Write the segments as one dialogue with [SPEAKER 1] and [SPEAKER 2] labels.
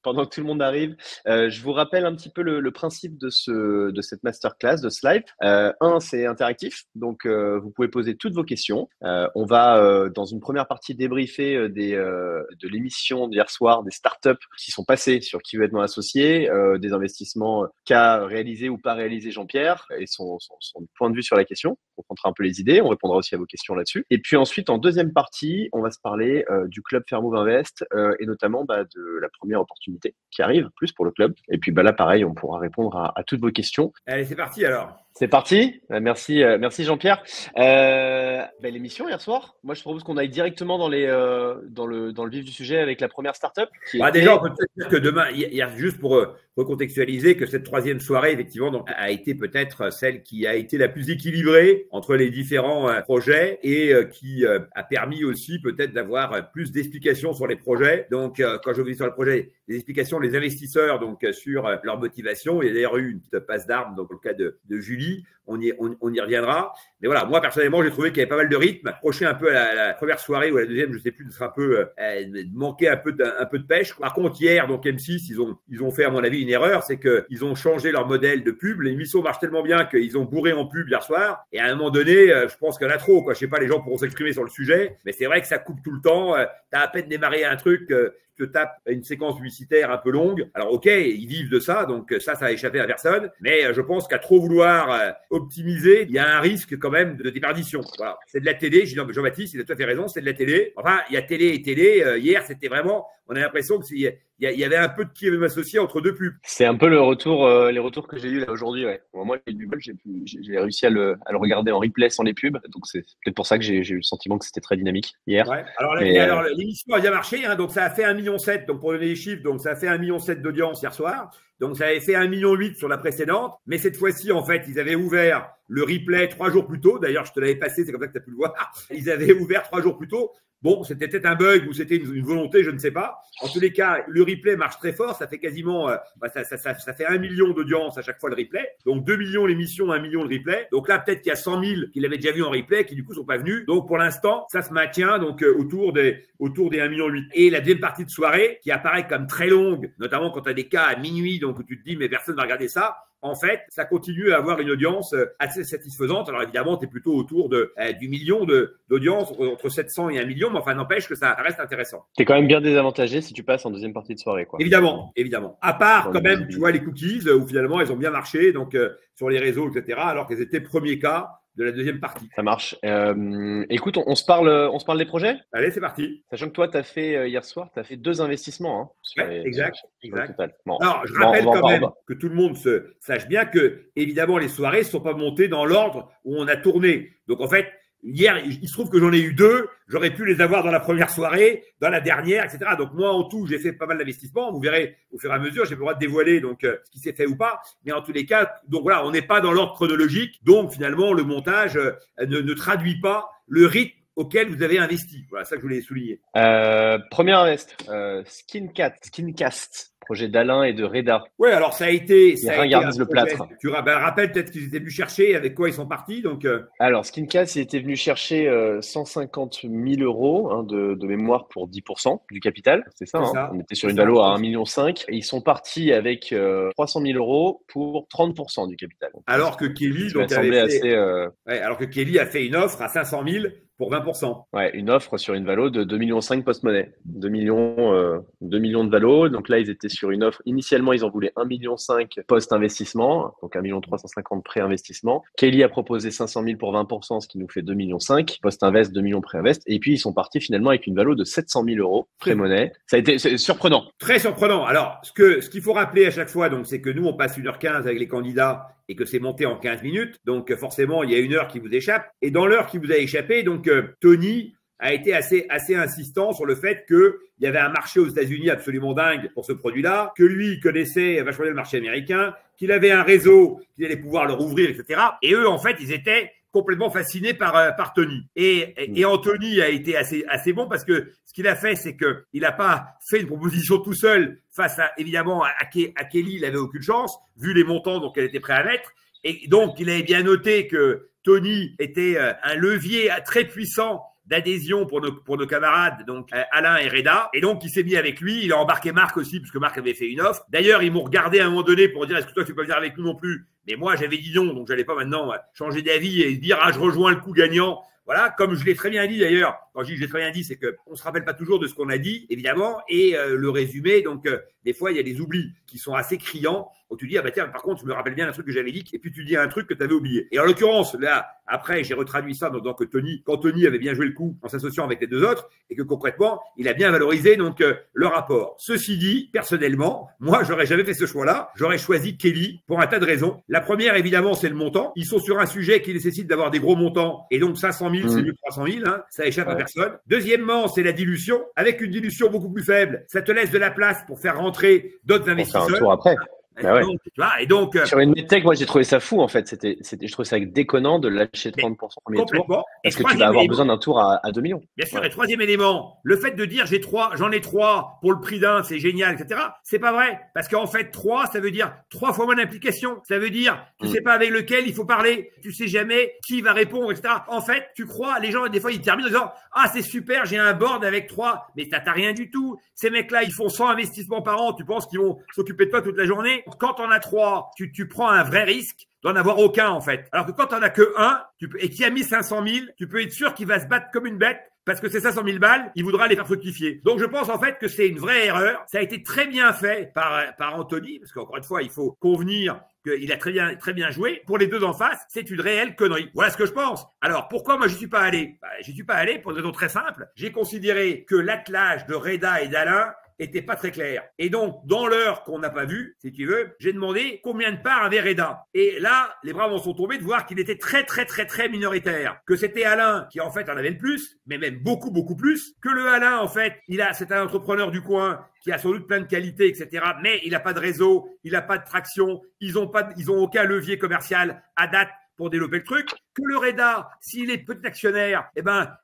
[SPEAKER 1] pendant que tout le monde arrive, je vous rappelle un petit peu le principe de cette masterclass, de ce live. C'est interactif, donc vous pouvez poser toutes vos questions. On va, dans une première partie, débriefer de l'émission d'hier soir, des startups qui sont passées sur Qui veut être mon associé, des investissements qu'a réalisé ou pas réalisé Jean-Pierre et son point de vue sur la question. On comprendra un peu les idées, on répondra aussi à vos questions là-dessus. Et puis ensuite, en deuxième partie, on va se parler du club Fairmove Invest et notamment de la première opportunité qui arrive, plus pour le club. Et puis là, pareil, on pourra répondre à toutes vos questions.
[SPEAKER 2] Allez, c'est parti alors.
[SPEAKER 1] C'est parti. Merci Jean-Pierre. L'émission hier soir, moi je propose qu'on aille directement dans le vif du sujet avec la première startup.
[SPEAKER 2] Déjà, on peut peut-être dire que demain, juste pour recontextualiser, que cette troisième soirée, effectivement, donc, a été peut-être celle qui a été la plus équilibrée entre les différents projets et qui a permis aussi peut-être d'avoir plus d'explications sur les projets. Donc, quand je vous dis sur le projet, des explications des investisseurs donc sur leur motivation. Il y a d'ailleurs eu une petite passe d'armes donc, dans le cas de Julie. On y reviendra. Mais voilà, moi, personnellement, j'ai trouvé qu'il y avait pas mal de rythme. Approché un peu à la première soirée ou à la deuxième, je sais plus, de faire un peu, manquer un peu de pêche. Par contre, hier, donc M6, ils ont fait, à mon avis, une erreur. C'est qu'ils ont changé leur modèle de pub. L'émission marche tellement bien qu'ils ont bourré en pub hier soir. Et à un moment donné, je pense qu'il y en a trop, quoi. Je sais pas, les gens pourront s'exprimer sur le sujet. Mais c'est vrai que ça coupe tout le temps. T'as à peine démarré un truc, te tape une séquence publicitaire un peu longue. Alors, ok, ils vivent de ça. Donc, ça a échappé à personne. Mais je pense qu'à trop vouloir optimiser, il y a un risque quand même de déperdition. Voilà. C'est de la télé. Jean-Baptiste, il a tout à fait raison. C'est de la télé. Enfin, il y a télé et télé. Hier, c'était vraiment, on a l'impression qu'il y avait un peu de qui veut m'associer entre deux pubs.
[SPEAKER 1] C'est un peu les retours que j'ai eu là aujourd'hui. Ouais. Bon, moi, j'ai eu du bol. J'ai réussi à le regarder en replay sans les pubs. Donc, c'est peut-être pour ça que j'ai eu le sentiment que c'était très dynamique hier.
[SPEAKER 2] Ouais. Alors, l'émission a bien marché. Hein, donc, ça a fait 1,7 million. Donc, pour donner les chiffres, donc ça a fait 1,7 million d'audience hier soir. Donc, ça avait fait 1,8 million sur la précédente. Mais cette fois-ci, en fait, ils avaient ouvert le replay 3 jours plus tôt. D'ailleurs, je te l'avais passé, c'est comme ça que tu as pu le voir. Ils avaient ouvert 3 jours plus tôt. Bon, c'était peut-être un bug ou c'était une volonté, je ne sais pas. En tous les cas, le replay marche très fort. Ça fait quasiment, ça fait 1 million d'audience à chaque fois le replay. Donc 2 millions l'émission, 1 million le replay. Donc là, peut-être qu'il y a 100 000 qui l'avaient déjà vu en replay, qui du coup sont pas venus. Donc pour l'instant, ça se maintient donc autour des 1,8 million. Et la deuxième partie de soirée, qui apparaît comme très longue, notamment quand tu as des cas à minuit, donc où tu te dis mais personne va regarder ça. En fait, ça continue à avoir une audience assez satisfaisante. Alors évidemment, tu es plutôt autour du million d'audience, entre 700 et 1 million, mais enfin, n'empêche que ça reste intéressant.
[SPEAKER 1] Tu es quand même bien désavantagé si tu passes en deuxième partie de soirée, quoi.
[SPEAKER 2] Évidemment. À part quand même, tu vois, les cookies, où finalement, elles ont bien marché, donc sur les réseaux, etc., alors qu'elles étaient premier cas de la deuxième partie.
[SPEAKER 1] Ça marche. Écoute, on se parle des projets?
[SPEAKER 2] Allez, c'est parti.
[SPEAKER 1] Sachant que toi, tu as fait hier soir, tu as fait 2 investissements.
[SPEAKER 2] Ouais, exact.
[SPEAKER 1] Bon,
[SPEAKER 2] alors, je rappelle quand même que tout le monde sache bien que, évidemment, les soirées ne sont pas montées dans l'ordre où on a tourné. Donc, en fait, hier, il se trouve que j'en ai eu 2. J'aurais pu les avoir dans la première soirée, dans la dernière, etc. Donc, moi, en tout, j'ai fait pas mal d'investissements. Vous verrez au fur et à mesure. J'ai pas le droit de dévoiler donc ce qui s'est fait ou pas. Mais en tous les cas, donc voilà, on n'est pas dans l'ordre chronologique. Donc, finalement, le montage ne traduit pas le rythme auquel vous avez investi. Voilà, ça que je voulais souligner.
[SPEAKER 1] Première invest, Skincast, projet d'Alain et de Reda.
[SPEAKER 2] Ouais, alors ça a été.
[SPEAKER 1] Regardez le plâtre.
[SPEAKER 2] Tu rappelles peut-être qu'ils étaient venus chercher, avec quoi ils sont partis. Donc.
[SPEAKER 1] Alors, Skincast, il était venu chercher 150 000 euros de mémoire pour 10% du capital. C'est ça, hein. On était sur une valo à 1,5 million. Et ils sont partis avec 300 000 euros pour 30% du capital.
[SPEAKER 2] Alors que Kelly, alors que Kelly a fait une offre à 500 000 pour 20%.
[SPEAKER 1] Ouais, une offre sur une valo de 2,5 millions post-monnaie. 2 millions de valo. Donc là, ils étaient sur une offre. Initialement, ils en voulaient 1,5 million post-investissement. Donc 1,350 million pré-investissement. Kelly a proposé 500 000 pour 20%, ce qui nous fait 2,5 millions. Post-invest, 2 millions pré-invest. Et puis, ils sont partis finalement avec une valo de 700 000 euros pré-monnaie. Ça a été surprenant.
[SPEAKER 2] Très surprenant. Alors, ce qu'il faut rappeler à chaque fois, donc, c'est que nous, on passe 1h15 avec les candidats et que c'est monté en 15 minutes. Donc, forcément, il y a 1 heure qui vous échappe. Et dans l'heure qui vous a échappé, donc, Tony a été assez insistant sur le fait qu'il y avait un marché aux États-Unis absolument dingue pour ce produit-là, que lui connaissait vachement bien le marché américain, qu'il avait un réseau, qu'il allait pouvoir leur ouvrir, etc. Et eux, en fait, ils étaient complètement fasciné par Tony. Et Anthony a été assez bon parce que ce qu'il a fait, c'est que il n'a pas fait une proposition tout seul face à, évidemment, à Kelly, il avait aucune chance, vu les montants donc elle était prêt à mettre. Et donc, il avait bien noté que Tony était un levier très puissant d'adhésion pour nos camarades, donc Alain et Reda. Et donc, il s'est mis avec lui. Il a embarqué Marc aussi, puisque Marc avait fait une offre. D'ailleurs, ils m'ont regardé à un moment donné pour dire, est-ce que toi, tu peux venir avec nous non plus? Mais moi, j'avais dit non, donc j'allais pas maintenant changer d'avis et dire, je rejoins le coup gagnant. Voilà, comme je l'ai très bien dit d'ailleurs. Quand je dis je l'ai très bien dit, c'est qu'on se rappelle pas toujours de ce qu'on a dit, évidemment, et le résumé. Donc, des fois, il y a des oublis qui sont assez criants. Où tu dis, ah bah tiens, par contre, je me rappelle bien un truc que j'avais dit, et puis tu dis un truc que tu avais oublié. Et en l'occurrence, là, après, j'ai retraduit ça dans que quand Tony avait bien joué le coup en s'associant avec les deux autres, et que concrètement, il a bien valorisé donc le rapport. Ceci dit, personnellement, moi, j'aurais jamais fait ce choix-là. J'aurais choisi Kelly pour un tas de raisons. La première, évidemment, c'est le montant. Ils sont sur un sujet qui nécessite d'avoir des gros montants, et donc 500 000, c'est mieux que 300 000, hein, ça échappe à personne. Deuxièmement, c'est la dilution. Avec une dilution beaucoup plus faible, ça te laisse de la place pour faire rentrer d'autres investisseurs.
[SPEAKER 1] On fait un tour après.
[SPEAKER 2] Ah donc, tu vois, et donc,
[SPEAKER 1] sur une medtech, moi j'ai trouvé ça fou en fait. Je trouvais ça déconnant de lâcher 30% au premier tour parce que tu vas avoir besoin d'un tour à 2 millions.
[SPEAKER 2] Bien sûr. Et troisième élément, le fait de dire j'en ai 3 pour le prix d'un, c'est génial, etc. C'est pas vrai parce qu'en fait 3, ça veut dire 3 fois moins d'implication. Ça veut dire tu sais pas avec lequel il faut parler, tu sais jamais qui va répondre, etc. En fait, tu crois, les gens des fois ils terminent en disant c'est super, j'ai un board avec 3, mais t'as rien du tout. Ces mecs-là, ils font 100 investissements par an. Tu penses qu'ils vont s'occuper de toi toute la journée? Quand on a 3, tu prends un vrai risque d'en avoir aucun en fait. Alors que quand on a que un et qui a mis 500 000, tu peux être sûr qu'il va se battre comme une bête parce que ces 500 000 balles, il voudra les faire fructifier. Donc je pense en fait que c'est une vraie erreur. Ça a été très bien fait par Anthony, parce qu'encore une fois, il faut convenir qu'il a très bien joué. Pour les deux en face, c'est une réelle connerie. Voilà ce que je pense. Alors pourquoi moi je suis pas allé? J'y suis pas allé pour une raison très simple. J'ai considéré que l'attelage de Reda et d'Alain était pas très clair. Et donc, dans l'heure qu'on n'a pas vue, si tu veux, j'ai demandé combien de parts avait Reda. Et là, les bras m'en sont tombés de voir qu'il était très minoritaire. Que c'était Alain qui, en fait, en avait le plus, mais même beaucoup plus. Que le Alain, en fait, c'est un entrepreneur du coin qui a sans doute plein de qualités, etc. Mais il n'a pas de réseau, il n'a pas de traction, ils ont aucun levier commercial à date pour développer le truc. Que le Reda, s'il est petit actionnaire,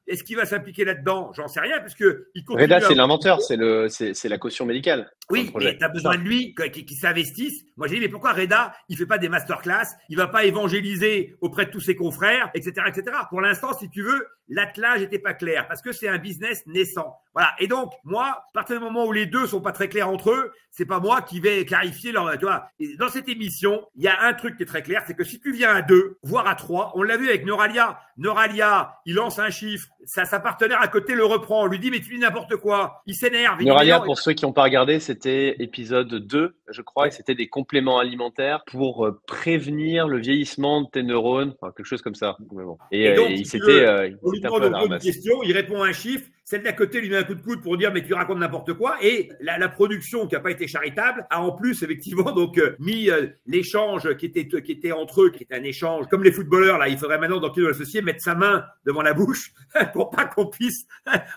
[SPEAKER 2] est-ce qu'il va s'impliquer là-dedans? J'en sais rien, puisque il continue.
[SPEAKER 1] Reda, c'est l'inventeur, c'est la caution médicale.
[SPEAKER 2] Oui, mais tu as besoin de lui, qui s'investisse. Moi, j'ai dit, mais pourquoi Reda, il fait pas des masterclass, il va pas évangéliser auprès de tous ses confrères, etc., etc. Pour l'instant, si tu veux, l'attelage n'était pas clair, parce que c'est un business naissant. Voilà. Et donc, moi, à partir du moment où les deux sont pas très clairs entre eux, c'est pas moi qui vais clarifier tu vois. Et dans cette émission, il y a un truc qui est très clair, c'est que si tu viens à 2, voire à 3, on l'a vu avec Neuralia. Neuralia, il lance un chiffre, sa partenaire à côté le reprend, on lui dit, mais tu dis n'importe quoi. Il s'énerve.
[SPEAKER 1] Neuralia, pour ceux qui n'ont pas regardé, c'était épisode 2, je crois, et c'était des compléments alimentaires pour prévenir le vieillissement de tes neurones, enfin, quelque chose comme ça. Bon. Et donc, il s'était
[SPEAKER 2] on lui demande une question, il répond à un chiffre, celle d'à côté lui met un coup de coude pour dire mais tu racontes n'importe quoi, et la production qui n'a pas été charitable a en plus effectivement donc mis l'échange qui était entre eux, qui était un échange comme les footballeurs là, il faudrait maintenant dans qui doit l'associer mettre sa main devant la bouche pour pas qu'on puisse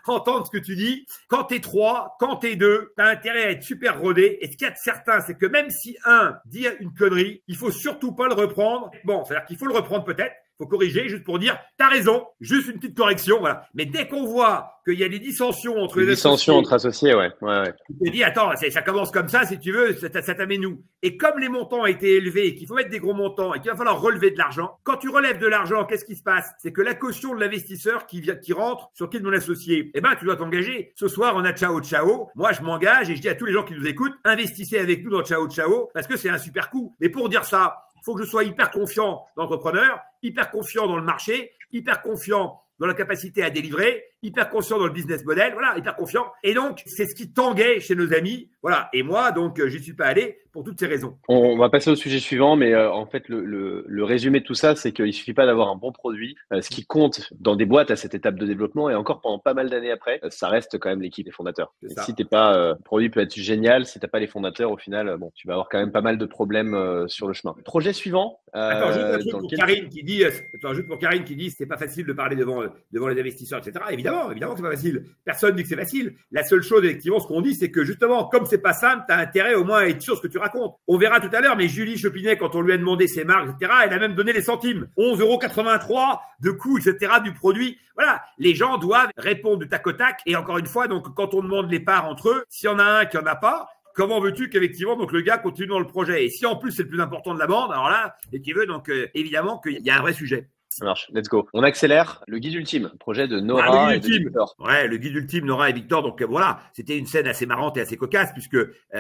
[SPEAKER 2] entendre ce que tu dis. Quand t'es 3, quand t'es 2, t'as intérêt à être super rodé, et ce qu'il y a de certain, c'est que même si un dit une connerie, il faut surtout pas le reprendre. Bon, c'est-à-dire qu'il faut le reprendre peut-être, faut corriger juste pour dire t'as raison, juste une petite correction, voilà. Mais dès qu'on voit qu'il y a des dissensions entre les
[SPEAKER 1] dissensions entre associés, ouais.
[SPEAKER 2] Tu te dis attends, ça commence comme ça, si tu veux, ça t'amène où? Et comme les montants ont été élevés et qu'il faut mettre des gros montants et qu'il va falloir relever de l'argent, quand tu relèves de l'argent, qu'est-ce qui se passe? C'est que la caution de l'investisseur qui rentre sur qui de mon associé, tu dois t'engager. Ce soir, on a Ciao Ciao. Moi, je m'engage et je dis à tous les gens qui nous écoutent, investissez avec nous dans Ciao Ciao parce que c'est un super coup. Mais pour dire ça, il faut que je sois hyper confiant dans l'entrepreneur, hyper confiant dans le marché, hyper confiant dans la capacité à délivrer, hyper confiant dans le business model, voilà, hyper confiant. Et donc, c'est ce qui tanguait chez nos amis, voilà. Et moi, donc, j'y suis pas allé pour toutes ces raisons.
[SPEAKER 1] On va passer au sujet suivant, mais en fait, le résumé de tout ça, c'est qu'il suffit pas d'avoir un bon produit. Ce qui compte dans des boîtes à cette étape de développement et encore pendant pas mal d'années après, ça reste quand même l'équipe des fondateurs. Si t'es pas, le produit peut être génial, si t'as pas les fondateurs, au final, tu vas avoir quand même pas mal de problèmes sur le chemin. Projet suivant.
[SPEAKER 2] Attends, juste un truc pour Karine qui dit, c'était pas facile de parler devant les investisseurs, etc. Évidemment que c'est pas facile. Personne dit que c'est facile. La seule chose, effectivement, ce qu'on dit, c'est que justement, comme c'est pas simple, t'as intérêt au moins à être sûr de ce que tu racontes. On verra tout à l'heure, mais Julie Chopinet, quand on lui a demandé ses marques, etc., elle a même donné les centimes. 11,83 € de coût, etc., du produit. Voilà. Les gens doivent répondre du tac au tac. Et encore une fois, donc, quand on demande les parts entre eux, s'il y en a un qui en a pas, comment veux-tu qu'effectivement donc le gars continue dans le projet? Et si en plus c'est le plus important de la bande, alors là, et qui veut donc évidemment qu'il y a un vrai sujet.
[SPEAKER 1] Ça marche, let's go. On accélère. Le guide ultime, projet de
[SPEAKER 2] Ah,
[SPEAKER 1] Nora
[SPEAKER 2] le
[SPEAKER 1] et
[SPEAKER 2] guide
[SPEAKER 1] de
[SPEAKER 2] ultime.
[SPEAKER 1] Victor.
[SPEAKER 2] Ouais, le guide ultime, Nora et Victor. Donc voilà, c'était une scène assez marrante et assez cocasse puisque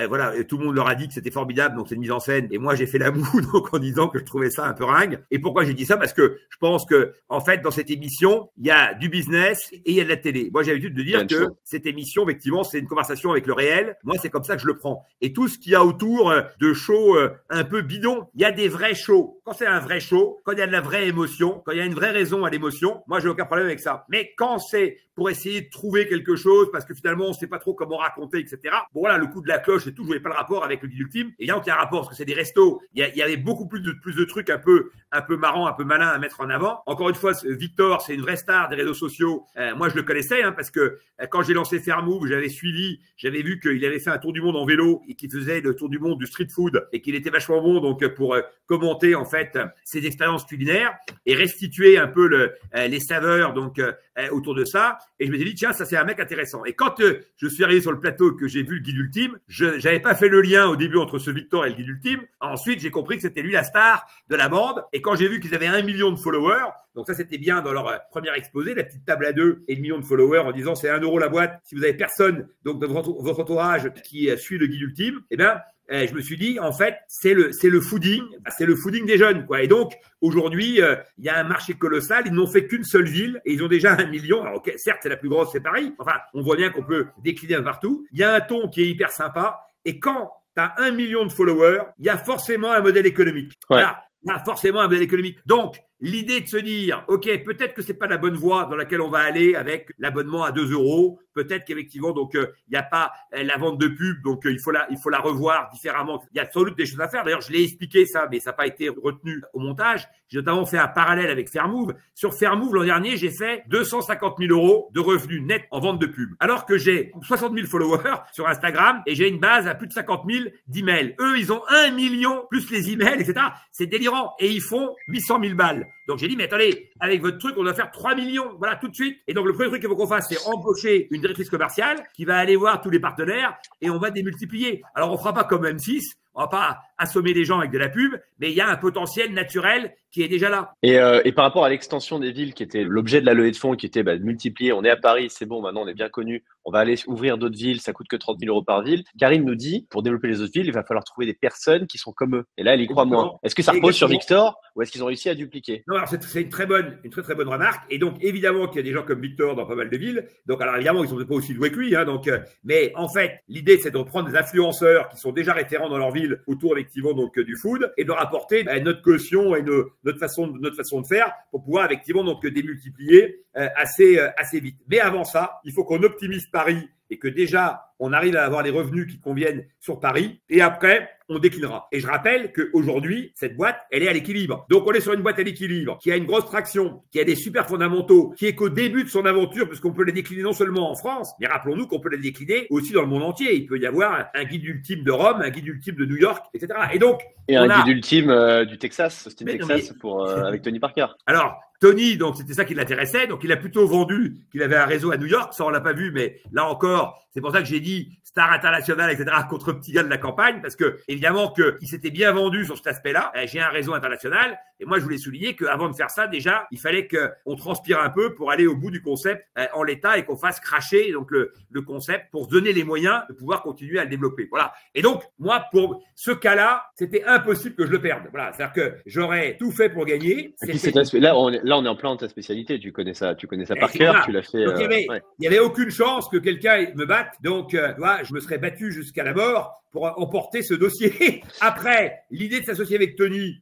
[SPEAKER 2] voilà, tout le monde leur a dit que c'était formidable. Donc c'est une mise en scène. Et moi j'ai fait la moue donc en disant que je trouvais ça un peu ringue. Et pourquoi j'ai dit ça? Parce que je pense que en fait dans cette émission il y a du business et il y a de la télé. Moi j'ai l'habitude de dire que cette émission effectivement c'est une conversation avec le réel. Moi c'est comme ça que je le prends. Et tout ce qu'il y a autour de shows un peu bidons, il y a des vrais shows. Quand c'est un vrai show, quand il y a de la vraie émotion, quand il y a une vraie raison à l'émotion, moi j'ai aucun problème avec ça. Mais quand c'est pour essayer de trouver quelque chose parce que finalement on sait pas trop comment raconter, etc. Bon voilà, le coup de la cloche et tout, je voyais pas le rapport avec le guide ultime. Évidemment qu'il y a un rapport parce que c'est des restos. Il y avait beaucoup plus de trucs un peu marrants, un peu malins à mettre en avant. Encore une fois, Victor, c'est une vraie star des réseaux sociaux. Moi je le connaissais parce que quand j'ai lancé Fairmove, j'avais suivi, j'avais vu qu'il avait fait un tour du monde en vélo et qu'il faisait le tour du monde du street food et qu'il était vachement bon donc pour commenter en fait ses expériences culinaires et restituer un peu les saveurs donc autour de ça. Et je me suis dit tiens, ça c'est un mec intéressant. Et quand je suis arrivé sur le plateau que j'ai vu le guide ultime, j'avais pas fait le lien au début entre ce Victor et le guide ultime. Ensuite, j'ai compris que c'était lui la star de la bande. Et quand j'ai vu qu'ils avaient 1 million de followers, donc ça c'était bien dans leur premier exposé, la petite table à deux et 1 million de followers en disant c'est 1 euro la boîte. Si vous avez personne donc dans votre entourage qui suit le guide ultime, eh ben je me suis dit, en fait, c'est le fooding des jeunes, quoi. Et donc, aujourd'hui, il y a un marché colossal. Ils n'ont fait qu'une seule ville et ils ont déjà 1 million. Alors, okay, certes, c'est la plus grosse, c'est Paris. Enfin, on voit bien qu'on peut décliner partout. Il y a un ton qui est hyper sympa. Et quand tu as 1 million de followers, il y a forcément un modèle économique.
[SPEAKER 1] Ouais.
[SPEAKER 2] Voilà. Il y a forcément un modèle économique. Donc, l'idée de se dire, OK, peut-être que c'est pas la bonne voie dans laquelle on va aller avec l'abonnement à 2 euros. Peut-être qu'effectivement, donc, il n'y a pas la vente de pub, donc il faut la revoir différemment. Il y a sans doute des choses à faire. D'ailleurs, je l'ai expliqué ça, mais ça n'a pas été retenu au montage. J'ai notamment fait un parallèle avec Fairmove. Sur Fairmove, l'an dernier, j'ai fait 250 000 euros de revenus nets en vente de pub. Alors que j'ai 60 000 followers sur Instagram et j'ai une base à plus de 50 000 d'emails. Eux, ils ont 1 million plus les emails, etc. C'est délirant. Et ils font 800 000 balles. Donc, j'ai dit, mais attendez, avec votre truc, on doit faire 3 millions. Voilà, tout de suite. Et donc, le premier truc qu'il faut qu'on fasse, c'est embaucher une directrice commerciale qui va aller voir tous les partenaires et on va démultiplier. Alors, on fera pas comme M6. On va pas assommer les gens avec de la pub, mais il y a un potentiel naturel qui est déjà là.
[SPEAKER 1] Et par rapport à l'extension des villes qui était l'objet de la levée de fonds, qui était de multiplier, on est à Paris, c'est bon, maintenant on est bien connu, on va aller ouvrir d'autres villes, ça coûte que 30 000 euros par ville. Karine nous dit, pour développer les autres villes, il va falloir trouver des personnes qui sont comme eux. Et là, elle y croit moins. Est-ce que ça repose sur Victor ou est-ce qu'ils ont réussi à dupliquer?
[SPEAKER 2] Non, alors c'est une très très bonne remarque. Et donc évidemment qu'il y a des gens comme Victor dans pas mal de villes. Donc alors évidemment ils sont pas aussi doués que lui. Mais en fait l'idée c'est de reprendre des influenceurs qui sont déjà référents dans leur ville autour effectivement donc du food et de leur apporter notre caution et notre façon de faire pour pouvoir effectivement donc démultiplier assez vite. Mais avant ça, il faut qu'on optimise Paris et que déjà on arrive à avoir les revenus qui conviennent sur Paris et après on déclinera. Et je rappelle qu'aujourd'hui, cette boîte, elle est à l'équilibre. Donc, on est sur une boîte à l'équilibre qui a une grosse traction, qui a des super fondamentaux, qui est qu'au début de son aventure, puisqu'on peut la décliner non seulement en France, mais rappelons-nous qu'on peut la décliner aussi dans le monde entier. Il peut y avoir un guide ultime de Rome, un guide ultime de New York, etc. Et donc,
[SPEAKER 1] un guide ultime du Texas, Austin, Texas, avec Tony Parker.
[SPEAKER 2] Alors, Tony, donc c'était ça qui l'intéressait. Donc, il a plutôt vendu qu'il avait un réseau à New York. Ça, on l'a pas vu, mais là encore, c'est pour ça que j'ai dit star international, etc. contre petit gars de la campagne, parce que évidemment qu'il s'était bien vendu sur cet aspect-là. J'ai un réseau international, et moi je voulais souligner qu'avant de faire ça, déjà, il fallait qu'on transpire un peu pour aller au bout du concept en l'état et qu'on fasse cracher donc le concept pour se donner les moyens de pouvoir continuer à le développer. Voilà. Et donc moi, pour ce cas-là, c'était impossible que je le perde. Voilà, c'est-à-dire que j'aurais tout fait pour gagner.
[SPEAKER 1] Là, on est en plein dans ta spécialité. Tu connais ça par cœur. Tu l'as fait.
[SPEAKER 2] Donc, il y avait aucune chance que quelqu'un me batte. Donc, je me serais battu jusqu'à la mort pour emporter ce dossier. Après, l'idée de s'associer avec Tony,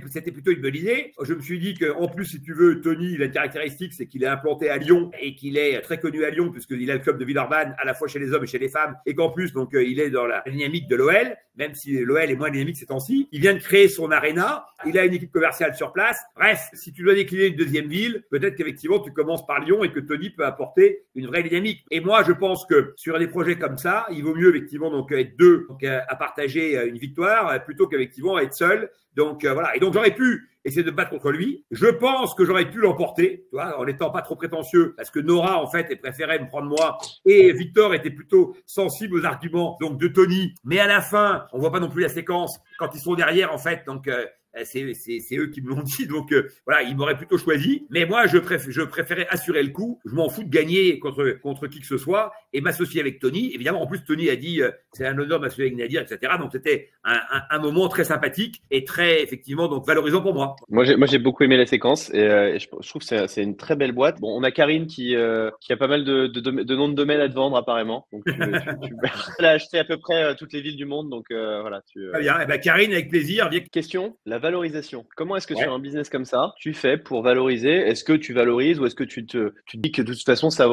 [SPEAKER 2] c'était plutôt une bonne idée. Je me suis dit qu'en plus, si tu veux, Tony, il a une caractéristique, c'est qu'il est implanté à Lyon et qu'il est très connu à Lyon puisqu'il a le club de Villeurbanne à la fois chez les hommes et chez les femmes et qu'en plus, donc, il est dans la dynamique de l'OL, même si l'OL est moins dynamique ces temps-ci. Il vient de créer son aréna. Il a une équipe commerciale sur place. Bref, si tu dois décliner une deuxième ville, peut-être qu'effectivement, tu commences par Lyon et que Tony peut apporter une vraie dynamique. Et moi, je pense que sur des projets comme ça, il vaut mieux effectivement donc être deux donc, à partager une victoire plutôt qu'effectivement être seul. Donc voilà. Et donc j'aurais pu essayer de me battre contre lui. Je pense que j'aurais pu l'emporter, tu vois, en n'étant pas trop prétentieux, parce que Nora en fait préférait me prendre moi et Victor était plutôt sensible aux arguments donc de Tony. Mais à la fin, on voit pas non plus la séquence quand ils sont derrière en fait. Donc c'est eux qui me l'ont dit. Donc voilà, ils m'auraient plutôt choisi. Mais moi, je préférais assurer le coup. Je m'en fous de gagner contre qui que ce soit et m'associer avec Tony. Évidemment, en plus, Tony a dit c'est un honneur de m'associer avec Nadir, etc. Donc c'était un moment très sympathique et très effectivement donc valorisant pour moi.
[SPEAKER 1] Moi, j'ai beaucoup aimé la séquence et je trouve que c'est une très belle boîte. Bon, on a Karine qui a pas mal de noms de domaine à te vendre apparemment. Donc, elle a acheté à peu près toutes les villes du monde. Donc, voilà.
[SPEAKER 2] Très bien. Eh ben, Karine, avec plaisir.
[SPEAKER 1] Question, la valorisation. Comment est-ce que sur un business comme ça, tu fais pour valoriser? Est-ce que tu valorises ou est-ce que tu dis que de toute façon, ça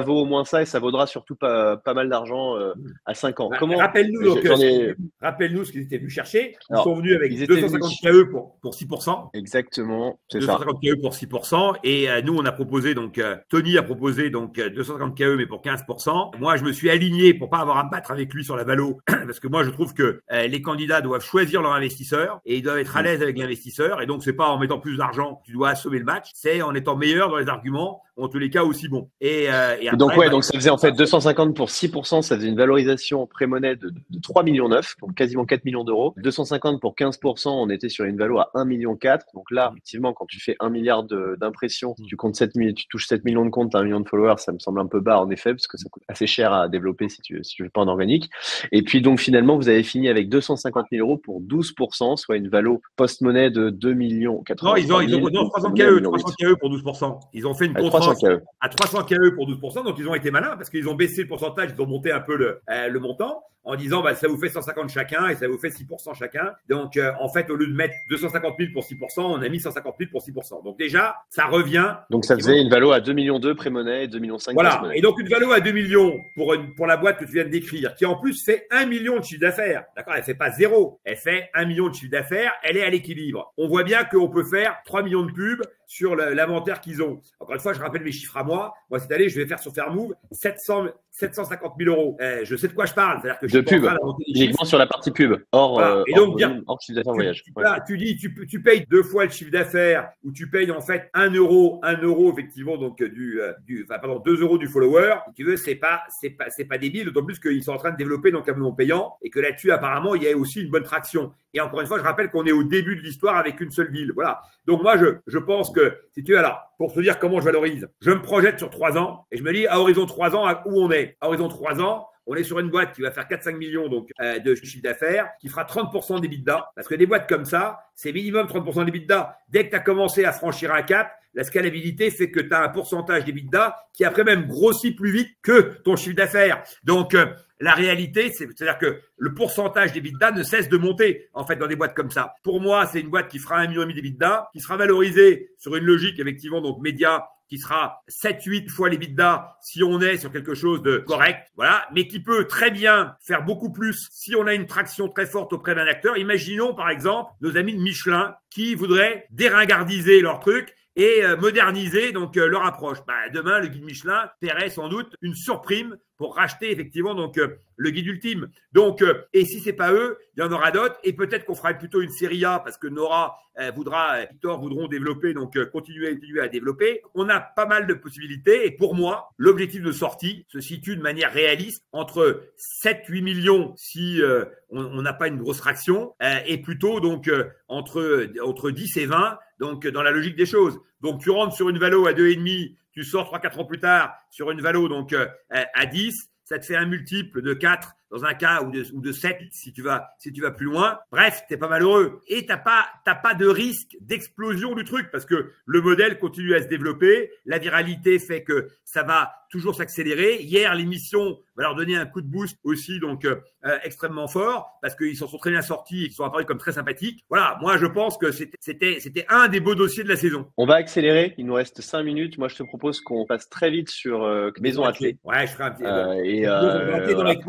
[SPEAKER 1] vaut au moins ça et ça vaudra surtout pas mal d'argent à 5 ans? Comment?
[SPEAKER 2] Rappelle-nous ce qu'ils étaient venus chercher. Ils sont venus avec 250 KE pour 6%.
[SPEAKER 1] Exactement, c'est
[SPEAKER 2] 250 KE pour 6%. Et nous, on a proposé, donc, Tony a proposé, donc, 250 KE, mais pour 15%. Moi, je me suis aligné pour pas avoir à me battre avec lui sur la valo, parce que moi, je trouve que les candidats doivent choisir leur investisseur et ils doivent être à l'aise avec l'investisseur. Et donc, c'est pas en mettant plus d'argent que tu dois assommer le match, c'est en étant meilleur dans les arguments, en tous les cas aussi bon. Et après,
[SPEAKER 1] donc ça faisait en fait 250 pour 6%, ça faisait une valorisation pré-monnaie de 3,9 millions, donc quasiment 4 millions d'euros. 250 pour 15%, on était sur une valo à 1,4 million. Donc là, effectivement, quand tu fais 1 milliard d'impressions, tu touches 7 millions de comptes, tu as 1 million de followers, ça me semble un peu bas en effet, parce que ça coûte assez cher à développer si tu fais pas en organique. Et puis donc finalement, vous avez fini avec 250 000 euros pour 12%, soit une valo post-monnaie de 2 millions 80.
[SPEAKER 2] Non, ils ont 300 KE pour 12%. Ils ont fait une contre à 300 KE pour 12%, donc ils ont été malins parce qu'ils ont baissé le pourcentage, ils ont monté un peu le montant en disant bah, ça vous fait 150 chacun et ça vous fait 6% chacun. Donc en fait, au lieu de mettre 250 000 pour 6%, on a mis 150 000 pour 6%. Donc déjà, ça revient.
[SPEAKER 1] Donc ça faisait une valo à 2,2 millions pré-monnaie et 2,5 millions
[SPEAKER 2] voilà.
[SPEAKER 1] post-monnaie.
[SPEAKER 2] Et donc une valo à 2 millions pour la boîte que tu viens de décrire, qui en plus fait 1 million de chiffre d'affaires. D'accord, elle fait pas zéro, elle fait 1 million de chiffre d'affaires, elle est à l'équilibre. On voit bien qu'on peut faire 3 millions de pubs sur l'inventaire qu'ils ont. Encore une fois, je rappelle mes chiffres à moi. Moi, cette année, je vais faire sur Fairmove 750 000 euros. Je sais de quoi je parle. C'est-à-dire que je
[SPEAKER 1] de pub, uniquement sur la partie pub, hors chiffre d'affaires voyage.
[SPEAKER 2] Tu dis, tu payes 2 fois le chiffre d'affaires ou tu payes en fait 1 euro effectivement, donc 2 euros du follower. Si tu veux, c'est pas débile, d'autant plus qu'ils sont en train de développer donc l'abonnement payant et que là-dessus, apparemment, il y a aussi une bonne traction. Et encore une fois, je rappelle qu'on est au début de l'histoire avec une seule ville. Voilà. Donc moi, je pense que, si tu es là, pour te dire comment je valorise, je me projette sur 3 ans et je me dis à horizon 3 ans, où on est. À horizon 3 ans, on est sur une boîte qui va faire 4-5 millions donc de chiffre d'affaires, qui fera 30% d'EBITDA. Parce que des boîtes comme ça, c'est minimum 30% d'EBITDA. Dès que tu as commencé à franchir un cap, la scalabilité fait que tu as un pourcentage d'EBITDA qui après même grossit plus vite que ton chiffre d'affaires. Donc la réalité, c'est-à-dire que le pourcentage d'EBITDA ne cesse de monter en fait dans des boîtes comme ça. Pour moi, c'est une boîte qui fera 1,5 million d'EBITDA, qui sera valorisée sur une logique effectivement donc média qui sera 7-8 fois l'EBITDA si on est sur quelque chose de correct, voilà, mais qui peut très bien faire beaucoup plus si on a une traction très forte auprès d'un acteur. Imaginons par exemple nos amis de Michelin qui voudraient déringardiser leur truc et moderniser donc leur approche. Bah, demain, le guide Michelin paierait sans doute une surprime pour racheter effectivement donc le guide ultime. Donc et si c'est pas eux, il y en aura d'autres et peut-être qu'on fera plutôt une série A parce que Nora Victor voudront développer donc continuer à développer. On a pas mal de possibilités et pour moi, l'objectif de sortie se situe de manière réaliste entre 7-8 millions si on n'a pas une grosse traction et plutôt donc entre 10 et 20 donc dans la logique des choses. Donc tu rentres sur une valo à 2,5, tu sors 3-4 ans plus tard sur une valo donc à 10, ça te fait un multiple de 4 dans un cas ou de 7 si tu vas plus loin. Bref, t'es pas malheureux et t'as pas de risque d'explosion du truc parce que le modèle continue à se développer, la viralité fait que ça va toujours s'accélérer. Hier, l'émission va leur donner un coup de boost aussi donc extrêmement fort parce qu'ils s'en sont très bien sortis et qu'ils sont apparus comme très sympathiques. Voilà, moi je pense que c'était un des beaux dossiers de la saison.
[SPEAKER 1] On va accélérer, il nous reste 5 minutes. Moi je te propose qu'on passe très vite sur Maison Attelée.
[SPEAKER 2] Ouais, je ferai un petit dans les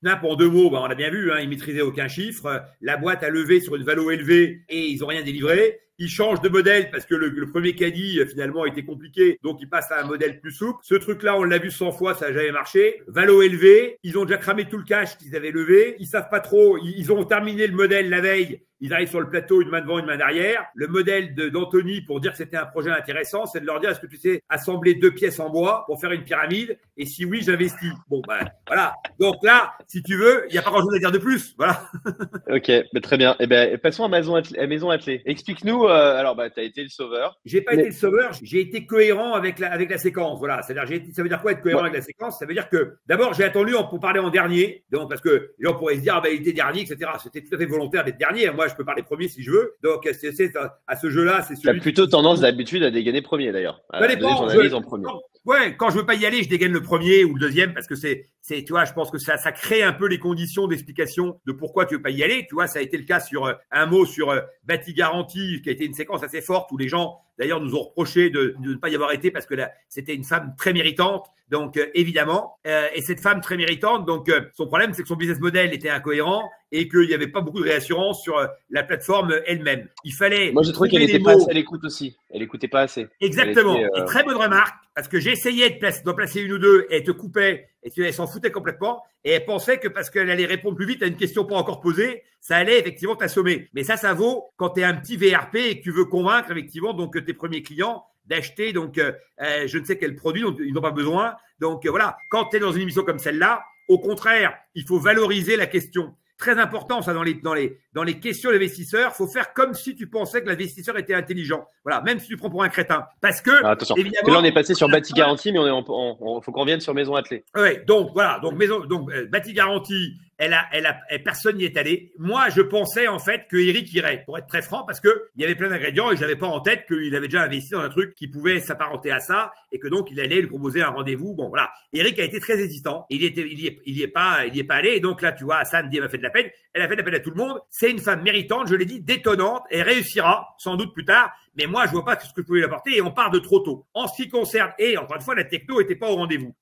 [SPEAKER 2] Knap en 2 mots, bah, on a bien vu, hein, ils maîtrisaient aucun chiffre. La boîte a levé sur une valo élevée et ils ont rien délivré. il change de modèle parce que le premier caddie finalement était compliqué, donc il passe à un modèle plus souple. Ce truc-là, on l'a vu 100 fois, ça n'a jamais marché. Valo élevé, ils ont déjà cramé tout le cash qu'ils avaient levé, ils savent pas trop, ils ont terminé le modèle la veille. Ils arrivent sur le plateau, une main devant, une main derrière. Le modèle d'Anthony, pour dire que c'était un projet intéressant, c'est de leur dire, est-ce que tu sais assembler 2 pièces en bois pour faire une pyramide? Et si oui, j'investis. Bon, ben, voilà. Donc là, si tu veux, il n'y a pas grand-chose à dire de plus. Voilà.
[SPEAKER 1] Ok, bah, très bien. Eh ben, passons à Maison Attelée. Explique-nous, alors, bah, tu as été le sauveur.
[SPEAKER 2] J'ai pas été le sauveur, j'ai été cohérent avec la séquence. Voilà. C'est-à-dire, ça veut dire quoi être cohérent avec la séquence? Ça veut dire que, d'abord, j'ai attendu pour parler en dernier. Donc, parce que les gens pourraient se dire, ah ben, il était dernier, etc. C'était tout à fait volontaire d'être dernier. Moi, je peux parler premier si je veux. Donc, à ce jeu-là, c'est celui.
[SPEAKER 1] Tu as plutôt tendance d'habitude à dégainer premier, d'ailleurs.
[SPEAKER 2] Ça dépend.
[SPEAKER 1] En premier.
[SPEAKER 2] Ouais, quand je veux pas y aller, je dégaine le premier ou le deuxième parce que tu vois, je pense que ça crée un peu les conditions d'explication de pourquoi tu veux pas y aller. Tu vois, ça a été le cas sur un mot sur Bati Garantie, qui a été une séquence assez forte où les gens, d'ailleurs, nous ont reproché de ne pas y avoir été parce que là, c'était une femme très méritante. Donc, évidemment, et cette femme très méritante, donc, son problème, c'est que son business model était incohérent et qu'il n'y avait pas beaucoup de réassurance sur la plateforme elle-même. Il fallait.
[SPEAKER 1] Moi, j'ai trouvé qu'elle n'était pas assez à l'écoute aussi. Elle écoutait pas assez.
[SPEAKER 2] Exactement. Et très bonne remarque, parce que j'essayais d'en placer une ou deux et elle te coupait et elle s'en foutait complètement. Et elle pensait que parce qu'elle allait répondre plus vite à une question pas encore posée, ça allait effectivement t'assommer. Mais ça vaut quand tu es un petit VRP et que tu veux convaincre effectivement donc tes premiers clients d'acheter donc je ne sais quel produit dont ils n'ont pas besoin. Donc voilà, quand tu es dans une émission comme celle-là, au contraire, il faut valoriser la question. Très important ça dans les questions d'investisseurs, faut faire comme si tu pensais que l'investisseur était intelligent. Voilà, même si tu prends pour un crétin, parce que
[SPEAKER 1] attention. Évidemment, là on est passé sur Bati Garantie, mais faut qu'on revienne sur Maison Attelée.
[SPEAKER 2] Ouais, donc voilà, donc Bati Garantie. Personne n'y est allé. Moi, je pensais en fait que Eric irait, pour être très franc, parce que il y avait plein d'ingrédients et je n'avais pas en tête qu'il avait déjà investi dans un truc qui pouvait s'apparenter à ça et que donc il allait lui proposer un rendez-vous. Bon, voilà. Eric a été très hésitant. Il y est pas allé. Et donc là, tu vois, Sandy m'a fait de la peine. Elle a fait de la peine à tout le monde. C'est une femme méritante, je l'ai dit, détonnante. Elle réussira sans doute plus tard. Mais moi, je vois pas ce que je pouvais lui apporter et on part de trop tôt. En ce qui concerne, et encore une fois, la techno était pas au rendez-vous.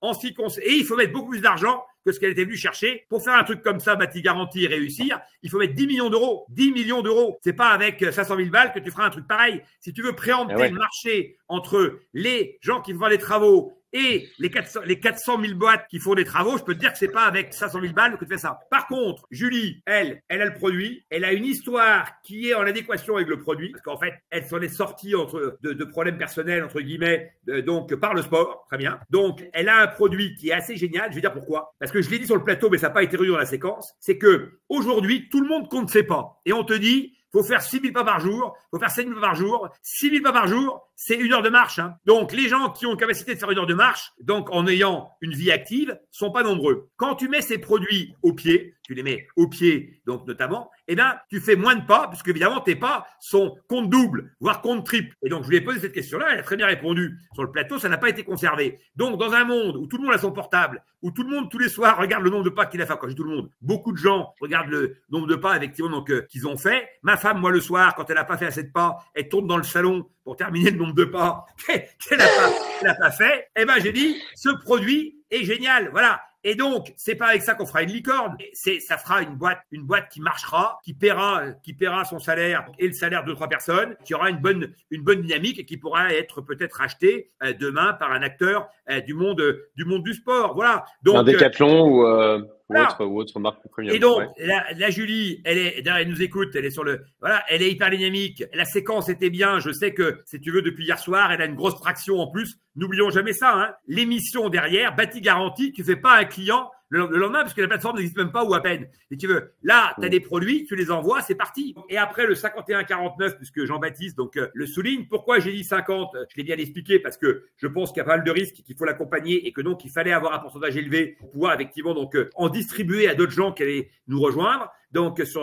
[SPEAKER 2] Et il faut mettre beaucoup plus d'argent que ce qu'elle était venue chercher. Pour faire un truc comme ça, Bati Garantie et réussir, il faut mettre 10 millions d'euros. 10 millions d'euros. C'est pas avec 500 000 balles que tu feras un truc pareil. Si tu veux préempter le marché entre les gens qui font les travaux et les 400 000 boîtes qui font des travaux, je peux te dire que c'est pas avec 500 000 balles que tu fais ça. Par contre, Julie, elle a le produit. Elle a une histoire qui est en adéquation avec le produit. Parce qu'en fait, elle s'en est sortie de problèmes personnels, entre guillemets, donc par le sport. Très bien. Donc, elle a un produit qui est assez génial. Je vais dire pourquoi. Parce que je l'ai dit sur le plateau, mais ça n'a pas été redit dans la séquence. C'est que aujourd'hui, tout le monde compte ses pas. Et on te dit, faut faire 6 000 pas par jour, faut faire 7 000 pas par jour. 6 000 pas par jour, c'est 1 heure de marche. Hein. Donc, les gens qui ont la capacité de faire 1 heure de marche, donc en ayant une vie active, sont pas nombreux. Quand tu mets ces produits au pied, tu les mets au pied, donc notamment, eh bien, tu fais moins de pas, puisque évidemment, tes pas sont compte double, voire compte triple. Et donc, je lui ai posé cette question-là, elle a très bien répondu. Sur le plateau, ça n'a pas été conservé. Donc, dans un monde où tout le monde a son portable, où tout le monde, tous les soirs, regarde le nombre de pas qu'il a fait, quand je dis tout le monde, beaucoup de gens regardent le nombre de pas, effectivement, donc, qu'ils ont fait. Ma femme, moi, le soir, quand elle n'a pas fait assez de pas, elle tourne dans le salon pour terminer le nombre de pas qu'elle n'a pas fait. Eh ben, j'ai dit, ce produit est génial. Voilà. Et donc, c'est pas avec ça qu'on fera une licorne. Ça fera une boîte qui marchera, qui paiera son salaire et le salaire de 3 personnes, qui aura une bonne dynamique et qui pourra être peut-être achetée demain par un acteur du monde du sport. Voilà. Donc,
[SPEAKER 1] un Décathlon ou autre marque premium.
[SPEAKER 2] Et donc, la Julie, elle nous écoute, elle est hyper dynamique. La séquence était bien. Je sais que, si tu veux, depuis hier soir, elle a une grosse traction en plus. N'oublions jamais ça, hein. L'émission derrière, Bati Garantie, tu fais pas un client le lendemain parce que la plateforme n'existe même pas ou à peine. Et tu veux, là, tu as des produits, tu les envoies, c'est parti. Et après le 51-49, puisque Jean-Baptiste le souligne, pourquoi j'ai dit 50? Je l'ai bien expliqué parce que je pense qu'il y a pas mal de risques, qu'il faut l'accompagner et que donc il fallait avoir un pourcentage élevé pour pouvoir effectivement donc en distribuer à d'autres gens qui allaient nous rejoindre. Donc sur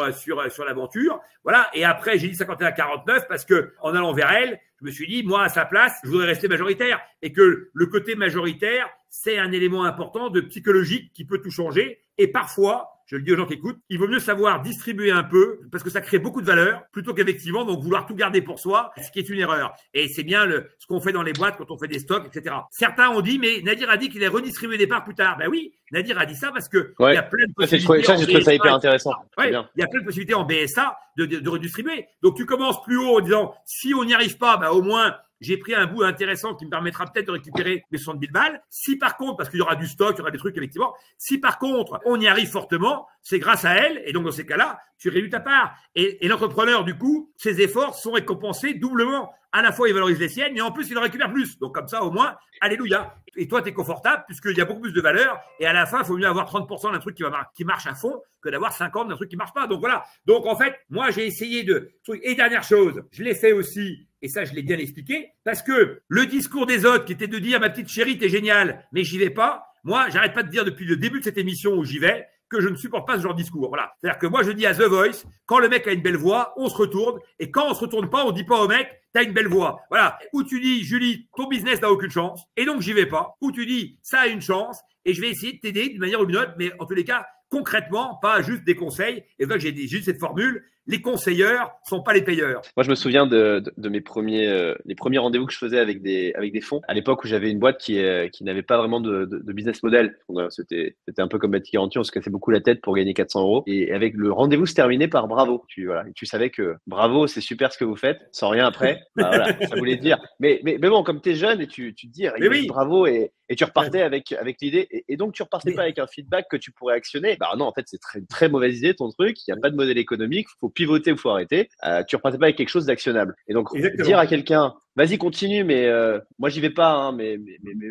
[SPEAKER 2] l'aventure, voilà. Et après j'ai dit 51-49 parce que en allant vers elle, je me suis dit moi à sa place, je voudrais rester majoritaire et que le côté majoritaire c'est un élément important de psychologique qui peut tout changer et parfois je le dis aux gens qui écoutent, il vaut mieux savoir distribuer un peu parce que ça crée beaucoup de valeur plutôt qu'effectivement donc vouloir tout garder pour soi, ce qui est une erreur. Et c'est bien ce qu'on fait dans les boîtes quand on fait des stocks, etc. Certains ont dit, mais Nadir a dit qu'il allait redistribuer des parts plus tard. Ben oui, Nadir a dit ça parce que il y a plein de possibilités.
[SPEAKER 1] J'ai trouvé ça hyper intéressant.
[SPEAKER 2] Ouais, il y a plein de possibilités en BSA de redistribuer. Donc tu commences plus haut en disant, si on n'y arrive pas, ben au moins j'ai pris un bout intéressant qui me permettra peut-être de récupérer mes 60 000 balles. Si par contre, parce qu'il y aura du stock, il y aura des trucs effectivement, si par contre on y arrive fortement, c'est grâce à elle, et donc dans ces cas-là, tu réduis ta part. Et l'entrepreneur, du coup, ses efforts sont récompensés doublement. À la fois, il valorise les siennes, mais en plus, il en récupère plus. Donc comme ça, au moins, alléluia. Et toi, tu es confortable puisqu'il y a beaucoup plus de valeur. Et à la fin, il faut mieux avoir 30% d'un truc qui marche à fond que d'avoir 50% d'un truc qui marche pas. Donc voilà. Donc en fait, moi, j'ai essayé de… Et dernière chose, je l'ai fait aussi, et ça, je l'ai bien expliqué, parce que le discours des autres qui était de dire « ma petite chérie, t'es géniale, mais j'y vais pas », moi, j'arrête pas de dire depuis le début de cette émission où j'y vais, que je ne supporte pas ce genre de discours. Voilà. C'est-à-dire que moi, je dis à The Voice, quand le mec a une belle voix, on se retourne. Et quand on se retourne pas, on dit pas au mec, t'as une belle voix. Voilà. Ou tu dis, Julie, ton business n'a aucune chance. Et donc, j'y vais pas. Ou tu dis, ça a une chance. Et je vais essayer de t'aider d'une manière ou d'une autre. Mais en tous les cas, concrètement, pas juste des conseils. Et donc, j'ai juste cette formule. Les conseilleurs sont pas les payeurs.
[SPEAKER 1] Moi, je me souviens de mes premiers, les premiers rendez-vous que je faisais avec des fonds. À l'époque où j'avais une boîte qui n'avait pas vraiment de business model. C'était un peu comme Bâti Garantie, on se cassait beaucoup la tête pour gagner 400 euros. Et avec le rendez-vous se terminait par bravo. Tu savais que bravo, c'est super ce que vous faites, sans rien après. Bah, voilà, ça voulait dire. Mais bon, comme tu es jeune et tu te dis
[SPEAKER 2] oui.
[SPEAKER 1] bravo et tu repartais avec l'idée. Et donc, tu repartais pas avec un feedback que tu pourrais actionner. Bah non, en fait, c'est très, très mauvaise idée ton truc. Il n'y a pas de modèle économique. Faut pivoter ou faut arrêter. Tu repartais pas avec quelque chose d'actionnable. Et donc,
[SPEAKER 2] Exactement.
[SPEAKER 1] dire à quelqu'un, vas-y, continue, mais moi, j'y vais pas, hein, mais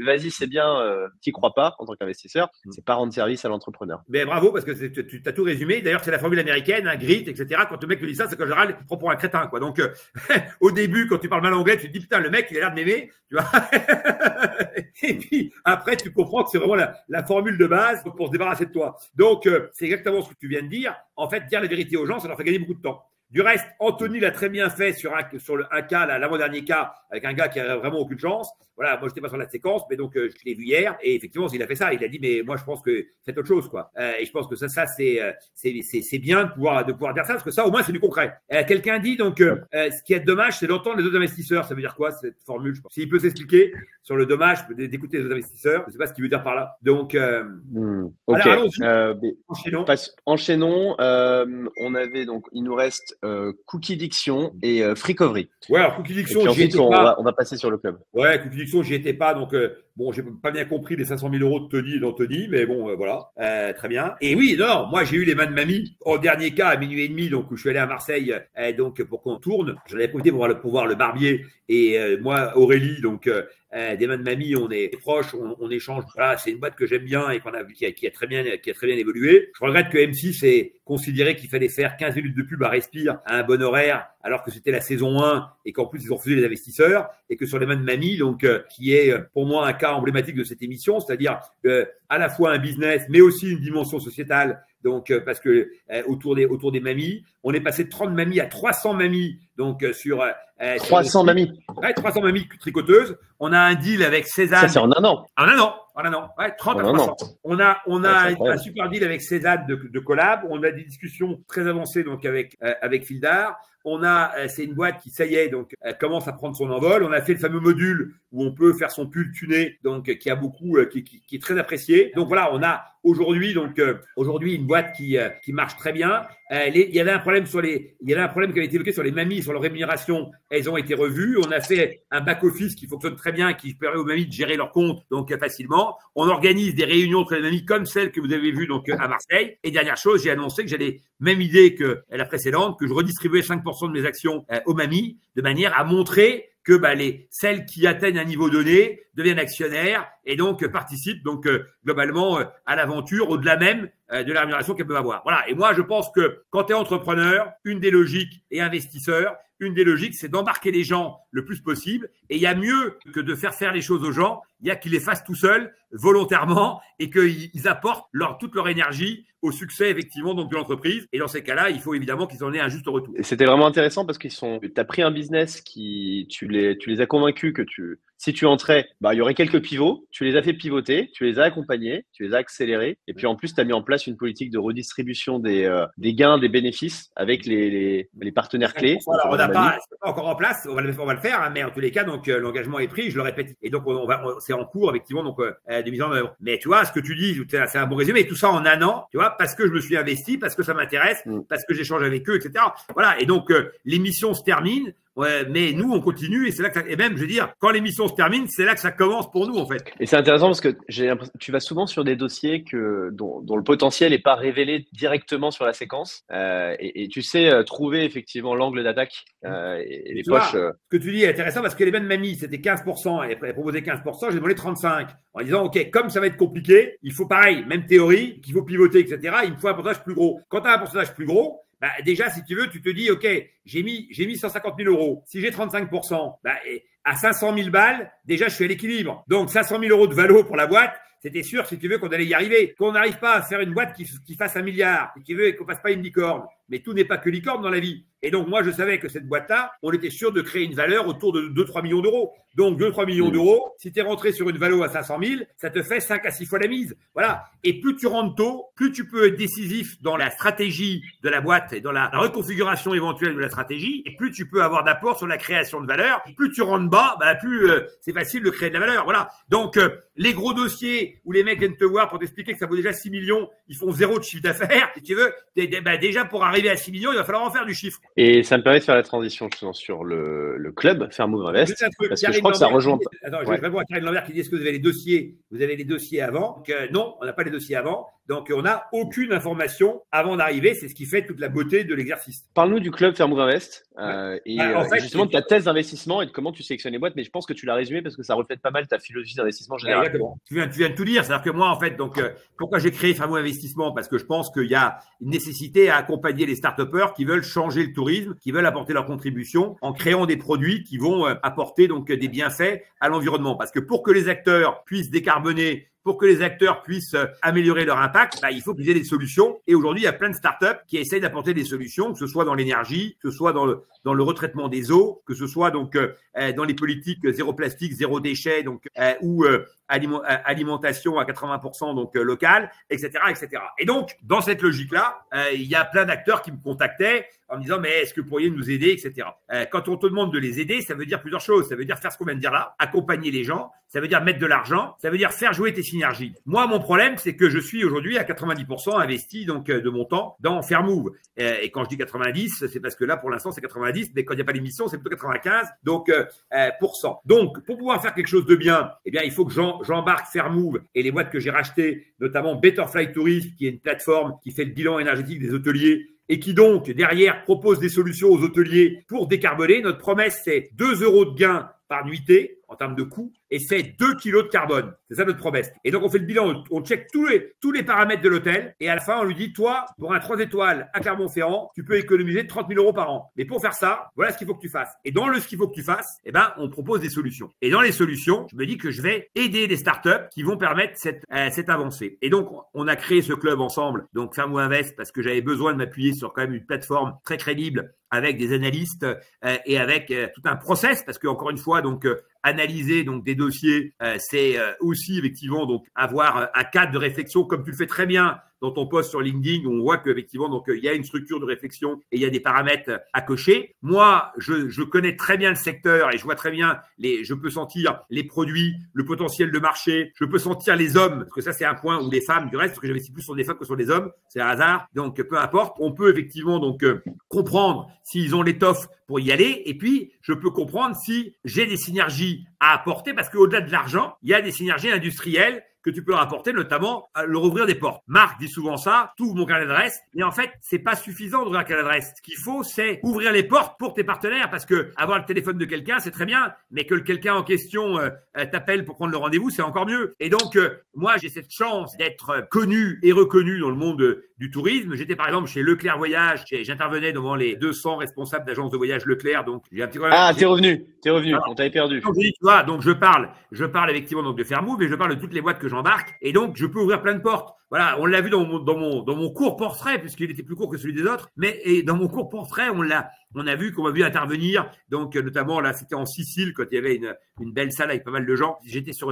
[SPEAKER 1] vas-y, c'est bien, t'y crois pas en tant qu'investisseur, c'est pas rendre service à l'entrepreneur.
[SPEAKER 2] Mais bravo, parce que tu as tout résumé. D'ailleurs, c'est la formule américaine, hein, grit, etc. Quand le mec te dit ça, c'est qu'en général, il te prend pour un crétin, quoi. Donc, au début, quand tu parles mal anglais, tu te dis, putain, le mec, il a l'air de m'aimer, tu vois. Et puis, après, tu comprends que c'est vraiment la formule de base pour se débarrasser de toi. Donc, c'est exactement ce que tu viens de dire. En fait, dire la vérité aux gens, ça leur fait gagner beaucoup de temps. Du reste, Anthony l'a très bien fait sur un cas, l'avant-dernier cas, avec un gars qui a vraiment aucune chance. Voilà, moi, j'étais pas sur la séquence, mais donc, je l'ai vu hier. Et effectivement, il a fait ça. Il a dit, mais moi, je pense que faites autre chose, quoi. Et je pense que ça, c'est bien de pouvoir dire ça, parce que ça, au moins, c'est du concret. Quelqu'un dit, donc, ce qui est dommage, c'est d'entendre les autres investisseurs. Ça veut dire quoi, cette formule, je pense? S'il peut s'expliquer sur le dommage d'écouter les autres investisseurs, je sais pas ce qu'il veut dire par là. Donc,
[SPEAKER 1] ok.
[SPEAKER 2] Enchaînons.
[SPEAKER 1] Enchaînons. On avait donc, il nous reste Cookie Diction et Freakovery.
[SPEAKER 2] Ouais, alors Cookie Diction,
[SPEAKER 1] on va passer sur le club.
[SPEAKER 2] Ouais, Cookie Diction, j'y étais pas, donc bon, j'ai pas bien compris les 500 000 euros de Tony et d'Anthony, mais bon, voilà, très bien. Et oui, non, moi j'ai eu les mains de mamie au dernier cas à minuit et demi, donc où je suis allé à Marseille, donc pour qu'on tourne. J'en avais profité pour voir le barbier et moi Aurélie, donc des mains de mamie, on est proches, on échange. Voilà, c'est une boîte que j'aime bien et qui a très bien évolué. Je regrette que M6 ait considéré qu'il fallait faire 15 minutes de pub à Respire à un bon horaire, alors que c'était la saison 1 et qu'en plus ils ont refusé les investisseurs, et que sur les mains de mamie, donc qui est pour moi un cas emblématique de cette émission, c'est-à-dire à la fois un business mais aussi une dimension sociétale. Donc parce que autour des mamies, on est passé de 30 mamies à 300 mamies, donc sur
[SPEAKER 1] 300 mamies.
[SPEAKER 2] Ouais, 300 mamies tricoteuses. On a un deal avec Cézanne.
[SPEAKER 1] Ça c'est en un an.
[SPEAKER 2] En un an. Ouais, 30 à 300. On a un super deal avec Cézanne de collab. On a des discussions très avancées donc avec Fildar. C'est une boîte qui, ça y est, donc commence à prendre son envol. On a fait le fameux module où on peut faire son pull tuné, donc qui a beaucoup, qui est très apprécié. Donc voilà, on a aujourd'hui une boîte qui marche très bien. Il y avait un problème qui avait été évoqué sur les mamies, sur leur rémunération. Elles ont été revues. On a fait un back office qui fonctionne très bien, qui permet aux mamies de gérer leurs comptes donc facilement. On organise des réunions entre les mamies comme celle que vous avez vue donc à Marseille. Et dernière chose, j'ai annoncé que j'allais, même idée que la précédente, que je redistribuais 5% de mes actions aux mamies de manière à montrer que celles qui atteignent un niveau donné deviennent actionnaires et donc participent donc globalement à l'aventure au-delà même de la rémunération qu'elles peuvent avoir. Voilà. Et moi, je pense que quand tu es entrepreneur, une des logiques et investisseur, une des logiques, c'est d'embarquer les gens le plus possible. Et il y a mieux que de faire les choses aux gens. Il y a qu'ils les fassent tout seuls, volontairement, et qu'ils apportent toute leur énergie au succès, effectivement, donc de l'entreprise. Et dans ces cas-là, il faut évidemment qu'ils en aient un juste retour.
[SPEAKER 1] Et c'était vraiment intéressant parce tu as pris un business tu les as convaincus que Si tu entrais, bah, il y aurait quelques pivots. Tu les as fait pivoter, tu les as accompagnés, tu les as accélérés. Et puis en plus, tu as mis en place une politique de redistribution des gains, des bénéfices avec les partenaires clés.
[SPEAKER 2] Alors, on n'a pas encore en place, on va le faire, hein, mais en tous les cas, donc l'engagement est pris, je le répète. Et donc, c'est en cours, effectivement, donc de mise en œuvre. Mais tu vois, ce que tu dis, c'est un bon résumé. Tout ça en un an, tu vois, parce que je me suis investi, parce que ça m'intéresse, parce que j'échange avec eux, etc. Voilà. Et donc, l'émission se termine. Ouais, mais nous, on continue et c'est là que et même, je veux dire, quand l'émission se termine, c'est là que ça commence pour nous, en fait.
[SPEAKER 1] Et c'est intéressant parce que tu vas souvent sur des dossiers dont le potentiel n'est pas révélé directement sur la séquence. Et tu sais trouver effectivement l'angle d'attaque et les poches.
[SPEAKER 2] Ce que tu dis est intéressant parce que les mêmes mamies, c'était 15%, elle proposait 15%, j'ai demandé 35%. En disant, OK, comme ça va être compliqué, il faut pareil, même théorie, qu'il faut pivoter, etc. Il me faut un pourcentage plus gros. Quand tu as un pourcentage plus gros, bah, déjà, si tu veux, tu te dis, OK, j'ai mis 150 000 euros. Si j'ai 35%, bah, à 500 000 balles, déjà, je suis à l'équilibre. Donc, 500 000 euros de valo pour la boîte. C'était sûr, si tu veux, qu'on allait y arriver. Qu'on n'arrive pas à faire une boîte qui fasse 1 milliard, si tu veux, et qu'on fasse pas une licorne. Mais tout n'est pas que licorne dans la vie. Et donc, moi, je savais que cette boîte-là, on était sûr de créer une valeur autour de 2-3 millions d'euros. Donc, 2-3 millions d'euros, si tu es rentré sur une valeur à 500 000, ça te fait 5 à 6 fois la mise. Voilà. Et plus tu rentres tôt, plus tu peux être décisif dans la stratégie de la boîte et dans la reconfiguration éventuelle de la stratégie, et plus tu peux avoir d'apport sur la création de valeur. Et plus tu rentres bas, bah, plus c'est facile de créer de la valeur. Voilà. Donc, les gros dossiers où les mecs viennent te voir pour t'expliquer que ça vaut déjà 6 millions, ils font 0 de chiffre d'affaires. Si tu veux, bah, déjà pour arriver à 6 millions, il va falloir en faire du chiffre.
[SPEAKER 1] Et ça me permet de faire la transition justement sur le club Fairmove Invest. Parce que je crois que ça rejoint.
[SPEAKER 2] Attends, je vais répondre à Karine Lambert qui dit est-ce que vous avez les dossiers? Vous avez les dossiers avant? Donc, non, on n'a pas les dossiers avant. Donc, on n'a aucune information avant d'arriver. C'est ce qui fait toute la beauté de l'exercice.
[SPEAKER 1] Parle-nous du club Fairmove Invest
[SPEAKER 2] et en fait,
[SPEAKER 1] justement de ta thèse d'investissement et de comment tu sélectionnes les boîtes. Mais je pense que tu l'as résumé parce que ça reflète pas mal ta philosophie d'investissement général.
[SPEAKER 2] Exactement. Tu viens de tout dire. C'est-à-dire que moi, en fait, donc, pourquoi j'ai créé Fairmove Investissement? Parce que je pense qu'il y a une nécessité à accompagner les start-upers qui veulent changer le tourisme, qui veulent apporter leur contribution en créant des produits qui vont apporter donc des bienfaits à l'environnement. Parce que pour que les acteurs puissent décarboner, pour que les acteurs puissent améliorer leur impact, bah, il faut qu'ils aient des solutions. Et aujourd'hui, il y a plein de startups qui essayent d'apporter des solutions, que ce soit dans l'énergie, que ce soit dans le retraitement des eaux, que ce soit donc dans les politiques zéro plastique, zéro déchet, donc ou alimentation à 80% donc locale, etc., etc. Et donc, dans cette logique-là, il y a plein d'acteurs qui me contactaient en me disant mais est-ce que vous pourriez nous aider, etc. Quand on te demande de les aider, ça veut dire plusieurs choses. Ça veut dire faire ce qu'on vient de dire là, accompagner les gens. Ça veut dire mettre de l'argent. Ça veut dire faire jouer tes synergies. Moi, mon problème, c'est que je suis aujourd'hui à 90% investi donc de mon temps dans Fairmove. Et quand je dis 90, c'est parce que là, pour l'instant, c'est 90, mais quand il n'y a pas d'émission, c'est plutôt 95. Donc %. Donc, pour pouvoir faire quelque chose de bien, eh bien, il faut que j'embarque Fairmove et les boîtes que j'ai rachetées, notamment Betterfly Tourisme, qui est une plateforme qui fait le bilan énergétique des hôteliers et qui donc, derrière, propose des solutions aux hôteliers pour décarboner. Notre promesse, c'est 2 euros de gain par nuitée en termes de coût et c'est 2 kilos de carbone. C'est ça notre promesse. Et donc, on fait le bilan, on check tous les paramètres de l'hôtel et à la fin, on lui dit, toi, pour un 3 étoiles à Clermont-Ferrand, tu peux économiser 30 000 euros par an. Mais pour faire ça, voilà ce qu'il faut que tu fasses. Et dans ce qu'il faut que tu fasses, eh ben, on propose des solutions. Et dans les solutions, je me dis que je vais aider les startups qui vont permettre cette avancée. Et donc, on a créé ce club ensemble, donc Fairmove Invest, parce que j'avais besoin de m'appuyer sur quand même une plateforme très crédible avec des analystes et avec tout un process, parce que encore une fois, donc analyser donc des dossiers, c'est aussi effectivement donc avoir un cadre de réflexion comme tu le fais très bien dans ton post sur LinkedIn, on voit qu'effectivement donc il y a une structure de réflexion et il y a des paramètres à cocher. Moi, je connais très bien le secteur et je vois très bien je peux sentir les produits, le potentiel de marché, je peux sentir les hommes, parce que ça c'est un point, ou les femmes du reste, parce que j'investis plus sur des femmes que sur des hommes, c'est un hasard. Donc peu importe, on peut effectivement donc comprendre s'ils ont l'étoffe pour y aller et puis je peux comprendre si j'ai des synergies à apporter parce qu'au-delà de l'argent, il y a des synergies industrielles que tu peux leur apporter, notamment leur ouvrir des portes. Marc dit souvent ça, tu ouvres mon carnet d'adresse, mais en fait, c'est pas suffisant d'ouvrir un carnet d'adresse. Ce qu'il faut, c'est ouvrir les portes pour tes partenaires, parce que avoir le téléphone de quelqu'un, c'est très bien, mais que quelqu'un en question t'appelle pour prendre le rendez-vous, c'est encore mieux. Et donc, moi, j'ai cette chance d'être connu et reconnu dans le monde du tourisme. J'étais par exemple chez Leclerc Voyage, j'intervenais devant les 200 responsables d'agences de voyage Leclerc, donc j'ai un petit problème.
[SPEAKER 1] Ah, t'es revenu, on t'avait perdu.
[SPEAKER 2] Donc, tu vois, donc je parle effectivement donc de Fairmove et je parle de toutes les boîtes que j'embarque et donc je peux ouvrir plein de portes. Voilà, on l'a vu dans mon court portrait puisqu'il était plus court que celui des autres, mais dans mon court portrait, on a vu intervenir, donc notamment là, c'était en Sicile quand il y avait une belle salle avec pas mal de gens. J'étais sur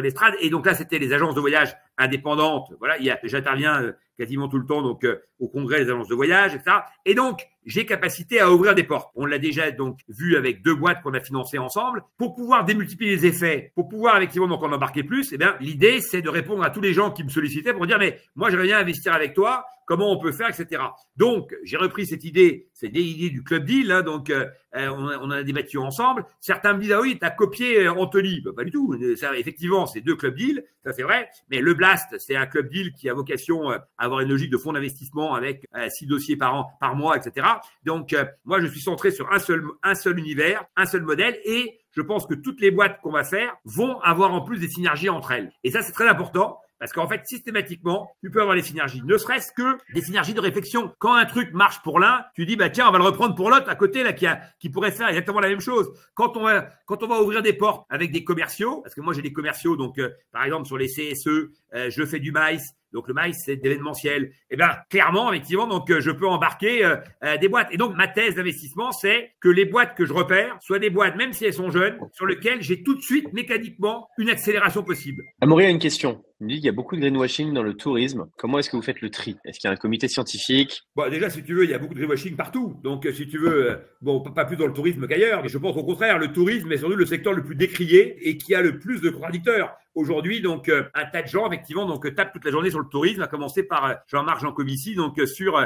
[SPEAKER 2] l'estrade et donc là, c'était les agences de voyage indépendantes. Voilà, j'interviens quasiment tout le temps donc au congrès des agences de voyage, etc. Et donc j'ai capacité à ouvrir des portes. On l'a déjà donc vu avec 2 boîtes qu'on a financées ensemble pour pouvoir démultiplier les effets, pour pouvoir effectivement donc en embarquer plus. Eh bien, l'idée c'est de répondre à tous les gens qui me sollicitaient pour dire mais moi j'aimerais bien investir avec toi. Comment on peut faire, etc. Donc, j'ai repris cette idée, c'est l'idée du club deal, hein, donc on en a débattu ensemble. Certains me disent ah oui, t'as copié Anthony. Bah, pas du tout. Ça, effectivement, c'est 2 club deals, ça c'est vrai. Mais le Blast, c'est un club deal qui a vocation à avoir une logique de fonds d'investissement avec 6 dossiers par mois, etc. Donc, moi, je suis centré sur un seul univers, un seul modèle, et je pense que toutes les boîtes qu'on va faire vont avoir en plus des synergies entre elles. Et ça, c'est très important. Parce qu'en fait, systématiquement, tu peux avoir des synergies, ne serait-ce que des synergies de réflexion. Quand un truc marche pour l'un, tu dis, bah tiens, on va le reprendre pour l'autre à côté, là, qui pourrait faire exactement la même chose. Quand on va ouvrir des portes avec des commerciaux, parce que moi, j'ai des commerciaux, donc, par exemple, sur les CSE, je fais du maïs. Donc, le maïs, c'est de l'événementiel. Eh bien, clairement, effectivement, donc, je peux embarquer des boîtes. Et donc, ma thèse d'investissement, c'est que les boîtes que je repère soient des boîtes, même si elles sont jeunes, sur lesquelles j'ai tout de suite, mécaniquement, une accélération possible.
[SPEAKER 1] Amaury a une question. Il me dit qu'il y a beaucoup de greenwashing dans le tourisme. Comment est-ce que vous faites le tri? Est-ce qu'il y a un comité scientifique?
[SPEAKER 2] Bon, déjà, si tu veux, il y a beaucoup de greenwashing partout. Donc, si tu veux, bon, pas plus dans le tourisme qu'ailleurs. Mais je pense au contraire, le tourisme est sans doute le secteur le plus décrié et qui a le plus de contradicteurs. Aujourd'hui, donc, un tas de gens, effectivement, donc, tapent toute la journée sur le tourisme, à commencer par Jean-Marc Jancovici, donc, sur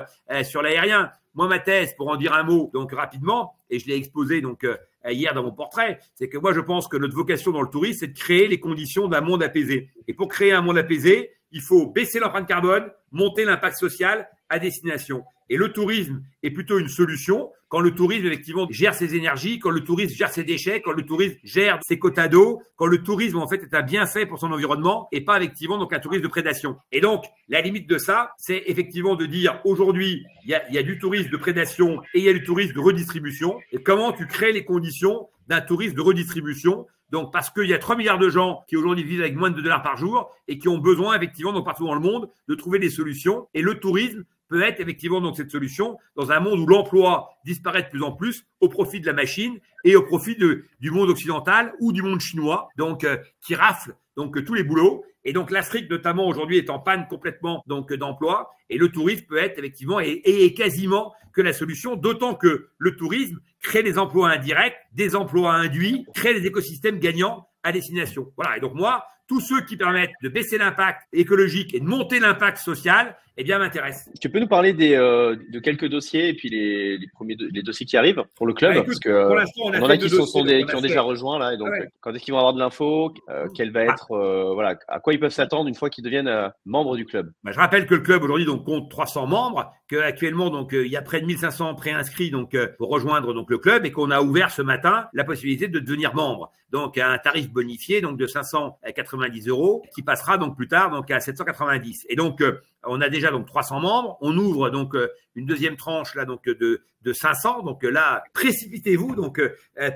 [SPEAKER 2] l'aérien. Moi, ma thèse, pour en dire un mot, donc, rapidement, et je l'ai exposé, donc, hier dans mon portrait, c'est que moi, je pense que notre vocation dans le tourisme, c'est de créer les conditions d'un monde apaisé. Et pour créer un monde apaisé, il faut baisser l'empreinte carbone, monter l'impact social à destination. Et le tourisme est plutôt une solution quand le tourisme, effectivement, gère ses énergies, quand le tourisme gère ses déchets, quand le tourisme gère ses quotas d'eau, quand le tourisme, en fait, est un bienfait pour son environnement et pas, effectivement, donc un tourisme de prédation. Et donc, la limite de ça, c'est effectivement de dire aujourd'hui, il y a du tourisme de prédation et il y a du tourisme de redistribution. Et comment tu crées les conditions d'un tourisme de redistribution? Donc, parce qu'il y a 3 milliards de gens qui aujourd'hui vivent avec moins de $2 par jour et qui ont besoin, effectivement, donc partout dans le monde, de trouver des solutions. Et le tourisme peut être effectivement donc cette solution dans un monde où l'emploi disparaît de plus en plus au profit de la machine et au profit du monde occidental ou du monde chinois, donc qui rafle donc tous les boulots. Et donc l'Afrique notamment aujourd'hui est en panne complètement donc d'emploi et le tourisme peut être effectivement et quasiment que la solution, d'autant que le tourisme crée des emplois indirects, des emplois induits, crée des écosystèmes gagnants à destination. Voilà. Et donc moi, tous ceux qui permettent de baisser l'impact écologique et de monter l'impact social, eh bien, m'intéressent.
[SPEAKER 1] Tu peux nous parler de quelques dossiers et puis les dossiers qui arrivent pour le club?
[SPEAKER 2] Écoute,
[SPEAKER 1] parce que
[SPEAKER 2] pour l'instant, on a
[SPEAKER 1] en
[SPEAKER 2] fait
[SPEAKER 1] a qui
[SPEAKER 2] qui
[SPEAKER 1] ont déjà rejoint là. Et donc, quand est-ce qu'ils vont avoir de l'info? Quelle va être, voilà, à quoi ils peuvent s'attendre une fois qu'ils deviennent membres du club?
[SPEAKER 2] Bah, je rappelle que le club aujourd'hui donc compte 300 membres, qu'actuellement donc il y a près de 1500 préinscrits donc pour rejoindre donc le club et qu'on a ouvert ce matin la possibilité de devenir membre. Donc à un tarif bonifié donc de 590 € qui passera donc plus tard donc à 790. Et donc on a déjà donc 300 membres. On ouvre donc une deuxième tranche là donc de 500. Donc là, précipitez-vous donc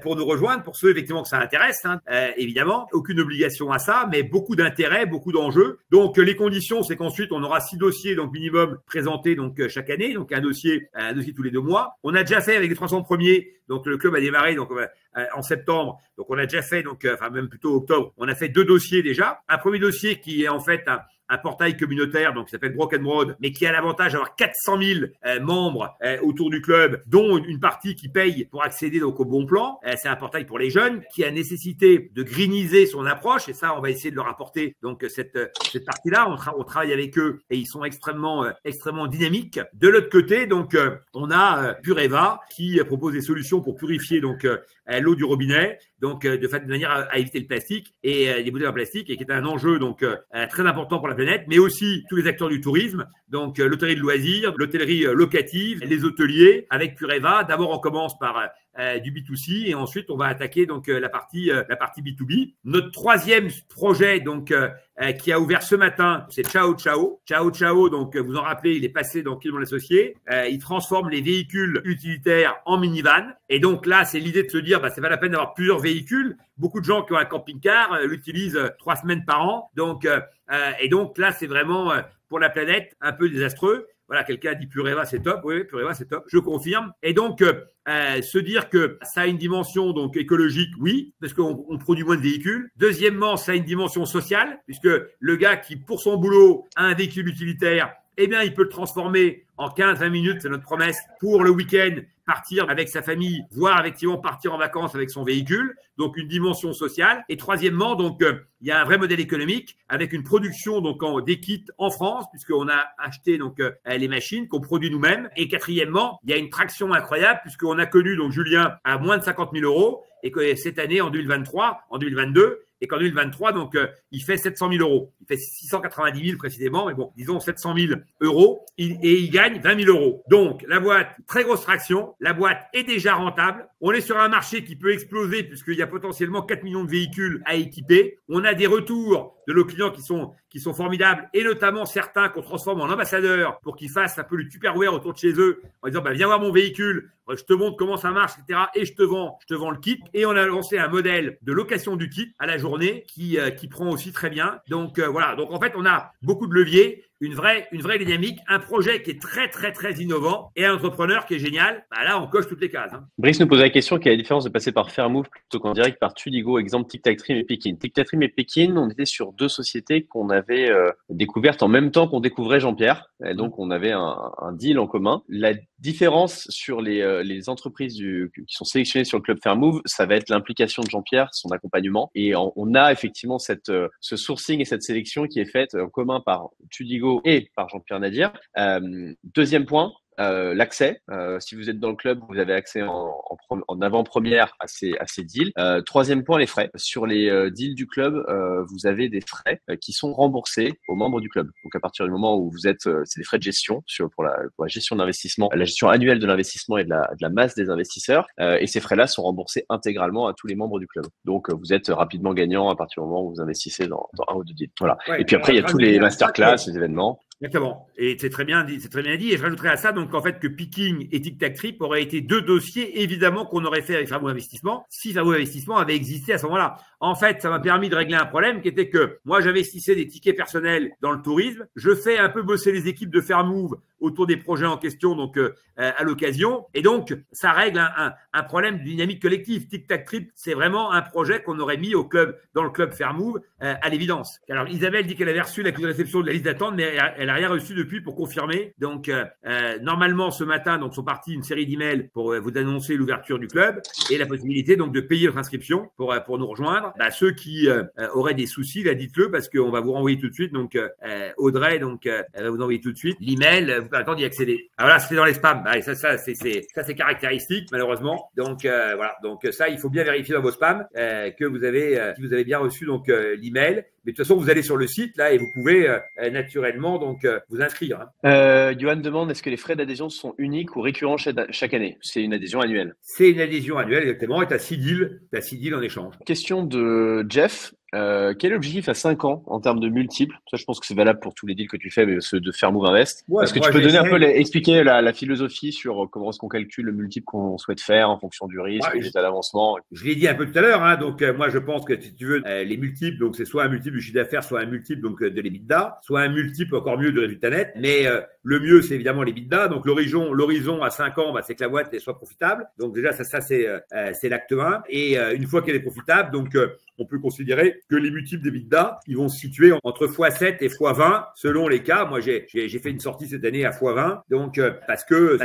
[SPEAKER 2] pour nous rejoindre, pour ceux effectivement que ça intéresse. Hein, évidemment, aucune obligation à ça, mais beaucoup d'intérêt, beaucoup d'enjeux. Donc les conditions, c'est qu'ensuite on aura 6 dossiers donc minimum présentés donc chaque année, donc un dossier tous les 2 mois. On a déjà fait avec les 300 premiers. Donc le club a démarré donc en septembre. Donc on a déjà fait donc enfin même plutôt octobre. On a fait 2 dossiers déjà. Un premier dossier qui est en fait un portail communautaire donc qui s'appelle Broken Road, mais qui a l'avantage d'avoir 400 000 membres autour du club, dont une partie qui paye pour accéder donc au bon plan. C'est un portail pour les jeunes qui a nécessité de greeniser son approche et ça on va essayer de leur apporter donc cette partie-là. On travaille avec eux et ils sont extrêmement dynamiques. De l'autre côté donc on a Pureva qui propose des solutions pour purifier donc l'eau du robinet, donc de manière à éviter le plastique et les bouteilles en plastique, et qui est un enjeu donc très important pour la planète, mais aussi tous les acteurs du tourisme, donc l'hôtellerie de loisirs, l'hôtellerie locative, les hôteliers avec Pureva. D'abord on commence par du B2C et ensuite on va attaquer donc la partie B2B. Notre troisième projet donc qui a ouvert ce matin, c'est Ciao Ciao. Ciao Ciao, donc vous en rappelez, il est passé dans Qui mon associé. Il transforme les véhicules utilitaires en minivan. Et donc là, c'est l'idée de se dire, c'est pas la peine d'avoir plusieurs véhicules. Beaucoup de gens qui ont un camping-car l'utilisent 3 semaines par an. Donc et donc là, c'est vraiment pour la planète un peu désastreux. Voilà, quelqu'un a dit Pureva, c'est top. Oui, Pureva, c'est top. Je confirme. Et donc, se dire que ça a une dimension donc écologique, oui, parce qu'on produit moins de véhicules. Deuxièmement, ça a une dimension sociale, puisque le gars qui, pour son boulot, a un véhicule utilitaire, eh bien, il peut le transformer en 15-20 minutes, c'est notre promesse, pour le week-end, partir avec sa famille, voire effectivement partir en vacances avec son véhicule. Donc, une dimension sociale. Et troisièmement, donc, il y a un vrai modèle économique avec une production donc des kits en France, puisqu'on a acheté donc les machines qu'on produit nous-mêmes. Et quatrièmement, il y a une traction incroyable puisqu'on a connu donc Julien à moins de 50 000 euros et que cette année, en 2023, en 2022, et qu'en 2023, donc, il fait 700 000 euros. Il fait 690 000 précisément, mais bon, disons 700 000 euros et il gagne 20 000 euros. Donc, la boîte, très grosse traction. La boîte est déjà rentable. On est sur un marché qui peut exploser puisqu'il y a potentiellement 4 millions de véhicules à équiper. On a des retours de nos clients qui sont formidables et notamment certains qu'on transforme en ambassadeurs pour qu'ils fassent un peu le Tupperware autour de chez eux en disant, viens voir mon véhicule, je te montre comment ça marche, etc. Et je te vends le kit. Et on a lancé un modèle de location du kit à la journée qui prend aussi très bien. Donc, voilà. Donc, en fait, on a beaucoup de leviers. Une vraie dynamique, un projet qui est très, très, très innovant et un entrepreneur qui est génial. Là, on coche toutes les cases.
[SPEAKER 1] Brice nous pose la question, quelle est la différence de passer par Fairmove plutôt qu'en direct par Tudigo, exemple TicTacTrim et Pekin. TicTacTrim et Pekin, on était sur deux sociétés qu'on avait découvertes en même temps qu'on découvrait Jean-Pierre. Et donc, on avait un deal en commun. La différence sur les entreprises qui sont sélectionnées sur le club Fairmove, ça va être l'implication de Jean-Pierre, son accompagnement. Et on a effectivement ce sourcing et cette sélection qui est faite en commun par Tudigo et par Jean-Pierre Nadir. Deuxième point, l'accès. Si vous êtes dans le club, vous avez accès en avant-première à ces deals. Troisième point, les frais. Sur les deals du club, vous avez des frais qui sont remboursés aux membres du club. Donc à partir du moment où vous êtes, c'est des frais de gestion pour la gestion d'investissement, la gestion annuelle de l'investissement et de la masse des investisseurs. Et ces frais-là sont remboursés intégralement à tous les membres du club. Donc vous êtes rapidement gagnant à partir du moment où vous investissez dans un ou deux deals. Voilà. Ouais, et puis après, il y a tous les masterclass, les événements.
[SPEAKER 2] Exactement. Et c'est très bien dit, Et je rajouterais à ça, donc, en fait, que Picking et TicTacTrip auraient été deux dossiers, évidemment, qu'on aurait fait avec Fairmove Investissement, si Fairmove Investissement avait existé à ce moment-là. En fait, ça m'a permis de régler un problème qui était que moi, j'investissais des tickets personnels dans le tourisme. Je fais un peu bosser les équipes de Fairmove autour des projets en question, donc, à l'occasion. Et donc, ça règle un problème de dynamique collective. TicTacTrip, c'est vraiment un projet qu'on aurait mis dans le club Fairmove, à l'évidence. Alors, Isabelle dit qu'elle avait reçu l'accusé de réception de la liste d'attente, mais elle a rien reçu depuis pour confirmer. Donc, normalement, ce matin, donc, sont partis une série d'emails pour vous annoncer l'ouverture du club et la possibilité, donc, de payer votre inscription pour nous rejoindre. Ceux qui auraient des soucis, là, dites-le parce qu'on va vous renvoyer tout de suite. Donc, Audrey, donc, elle va vous envoyer tout de suite l'email. Vous pouvez attendre d'y accéder. Alors là, c'était dans les spams. Ça, c'est caractéristique, malheureusement. Donc, voilà. Donc, ça, il faut bien vérifier dans vos spams que vous avez bien reçu, donc, l'email. Mais de toute façon, vous allez sur le site là et vous pouvez naturellement donc vous inscrire.
[SPEAKER 1] Johan demande, est-ce que les frais d'adhésion sont uniques ou récurrents chaque année? C'est une adhésion annuelle.
[SPEAKER 2] C'est une adhésion annuelle, exactement. Et tu as 6 deals en échange.
[SPEAKER 1] Question de Jeff. Quel est l'objectif à 5 ans en termes de multiples? Ça, je pense que c'est valable pour tous les deals que tu fais, mais ceux de Fairmove Invest. Ouais, est-ce que tu peux donner un peu expliquer la philosophie sur comment est-ce qu'on calcule le multiple qu'on souhaite faire en fonction du risque, de l'état d'avancement?
[SPEAKER 2] Je l'ai dit un peu tout à l'heure. Donc, moi, je pense que si tu veux, les multiples, donc c'est soit un multiple du chiffre d'affaires, soit un multiple donc de l'EBITDA, soit un multiple encore mieux de résultat net. Mais le mieux, c'est évidemment l'EBITDA. Donc, l'horizon à 5 ans, c'est que la boîte soit profitable. Donc, déjà, ça c'est l'acte 1. Et une fois qu'elle est profitable, donc on peut considérer que les multiples d'EBITDA, ils vont se situer entre x7 et x20 selon les cas. Moi, j'ai fait une sortie cette année à x20. Donc, parce que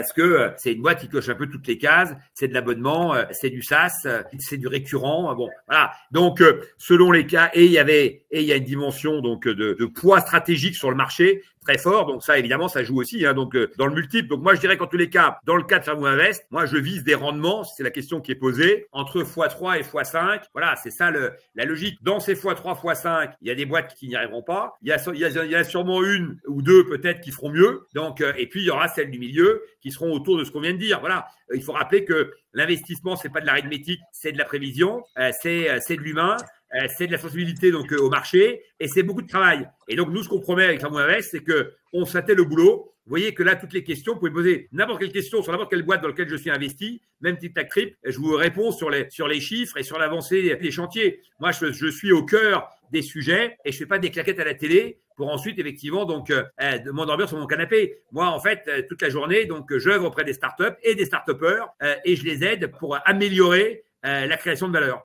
[SPEAKER 2] c'est une boîte qui coche un peu toutes les cases. C'est de l'abonnement, c'est du SaaS, c'est du récurrent. Bon, voilà. Donc, selon les cas, et il y a une dimension donc de poids stratégique sur le marché très fort. Donc ça, évidemment, ça joue aussi. Donc dans le multiple. Donc moi, je dirais qu'en tous les cas, dans le cas de Fairmove Invest, moi, je vise des rendements. C'est la question qui est posée entre x3 et x5. Voilà, c'est ça la logique. Dans ces x3, x5, il y a des boîtes qui n'y arriveront pas. Il y a sûrement une ou deux peut-être qui feront mieux. Donc et puis il y aura celles du milieu qui seront autour de ce qu'on vient de dire. Voilà. Il faut rappeler que l'investissement, c'est pas de l'arithmétique, c'est de la prévision, c'est de l'humain. C'est de la sensibilité donc au marché et c'est beaucoup de travail. Et donc nous, ce qu'on promet avec Fairmove Invest, c'est que on s'attelle au boulot. Vous voyez que là, toutes les questions, vous pouvez poser n'importe quelle question sur n'importe quelle boîte dans laquelle je suis investi, même TicTacTrip, je vous réponds sur les chiffres et sur l'avancée des chantiers. Moi, je suis au cœur des sujets et je fais pas des claquettes à la télé pour ensuite effectivement donc m'endormir sur mon canapé. Moi en fait toute la journée donc j'œuvre auprès des startups et des start-upers et je les aide pour améliorer la création de valeur.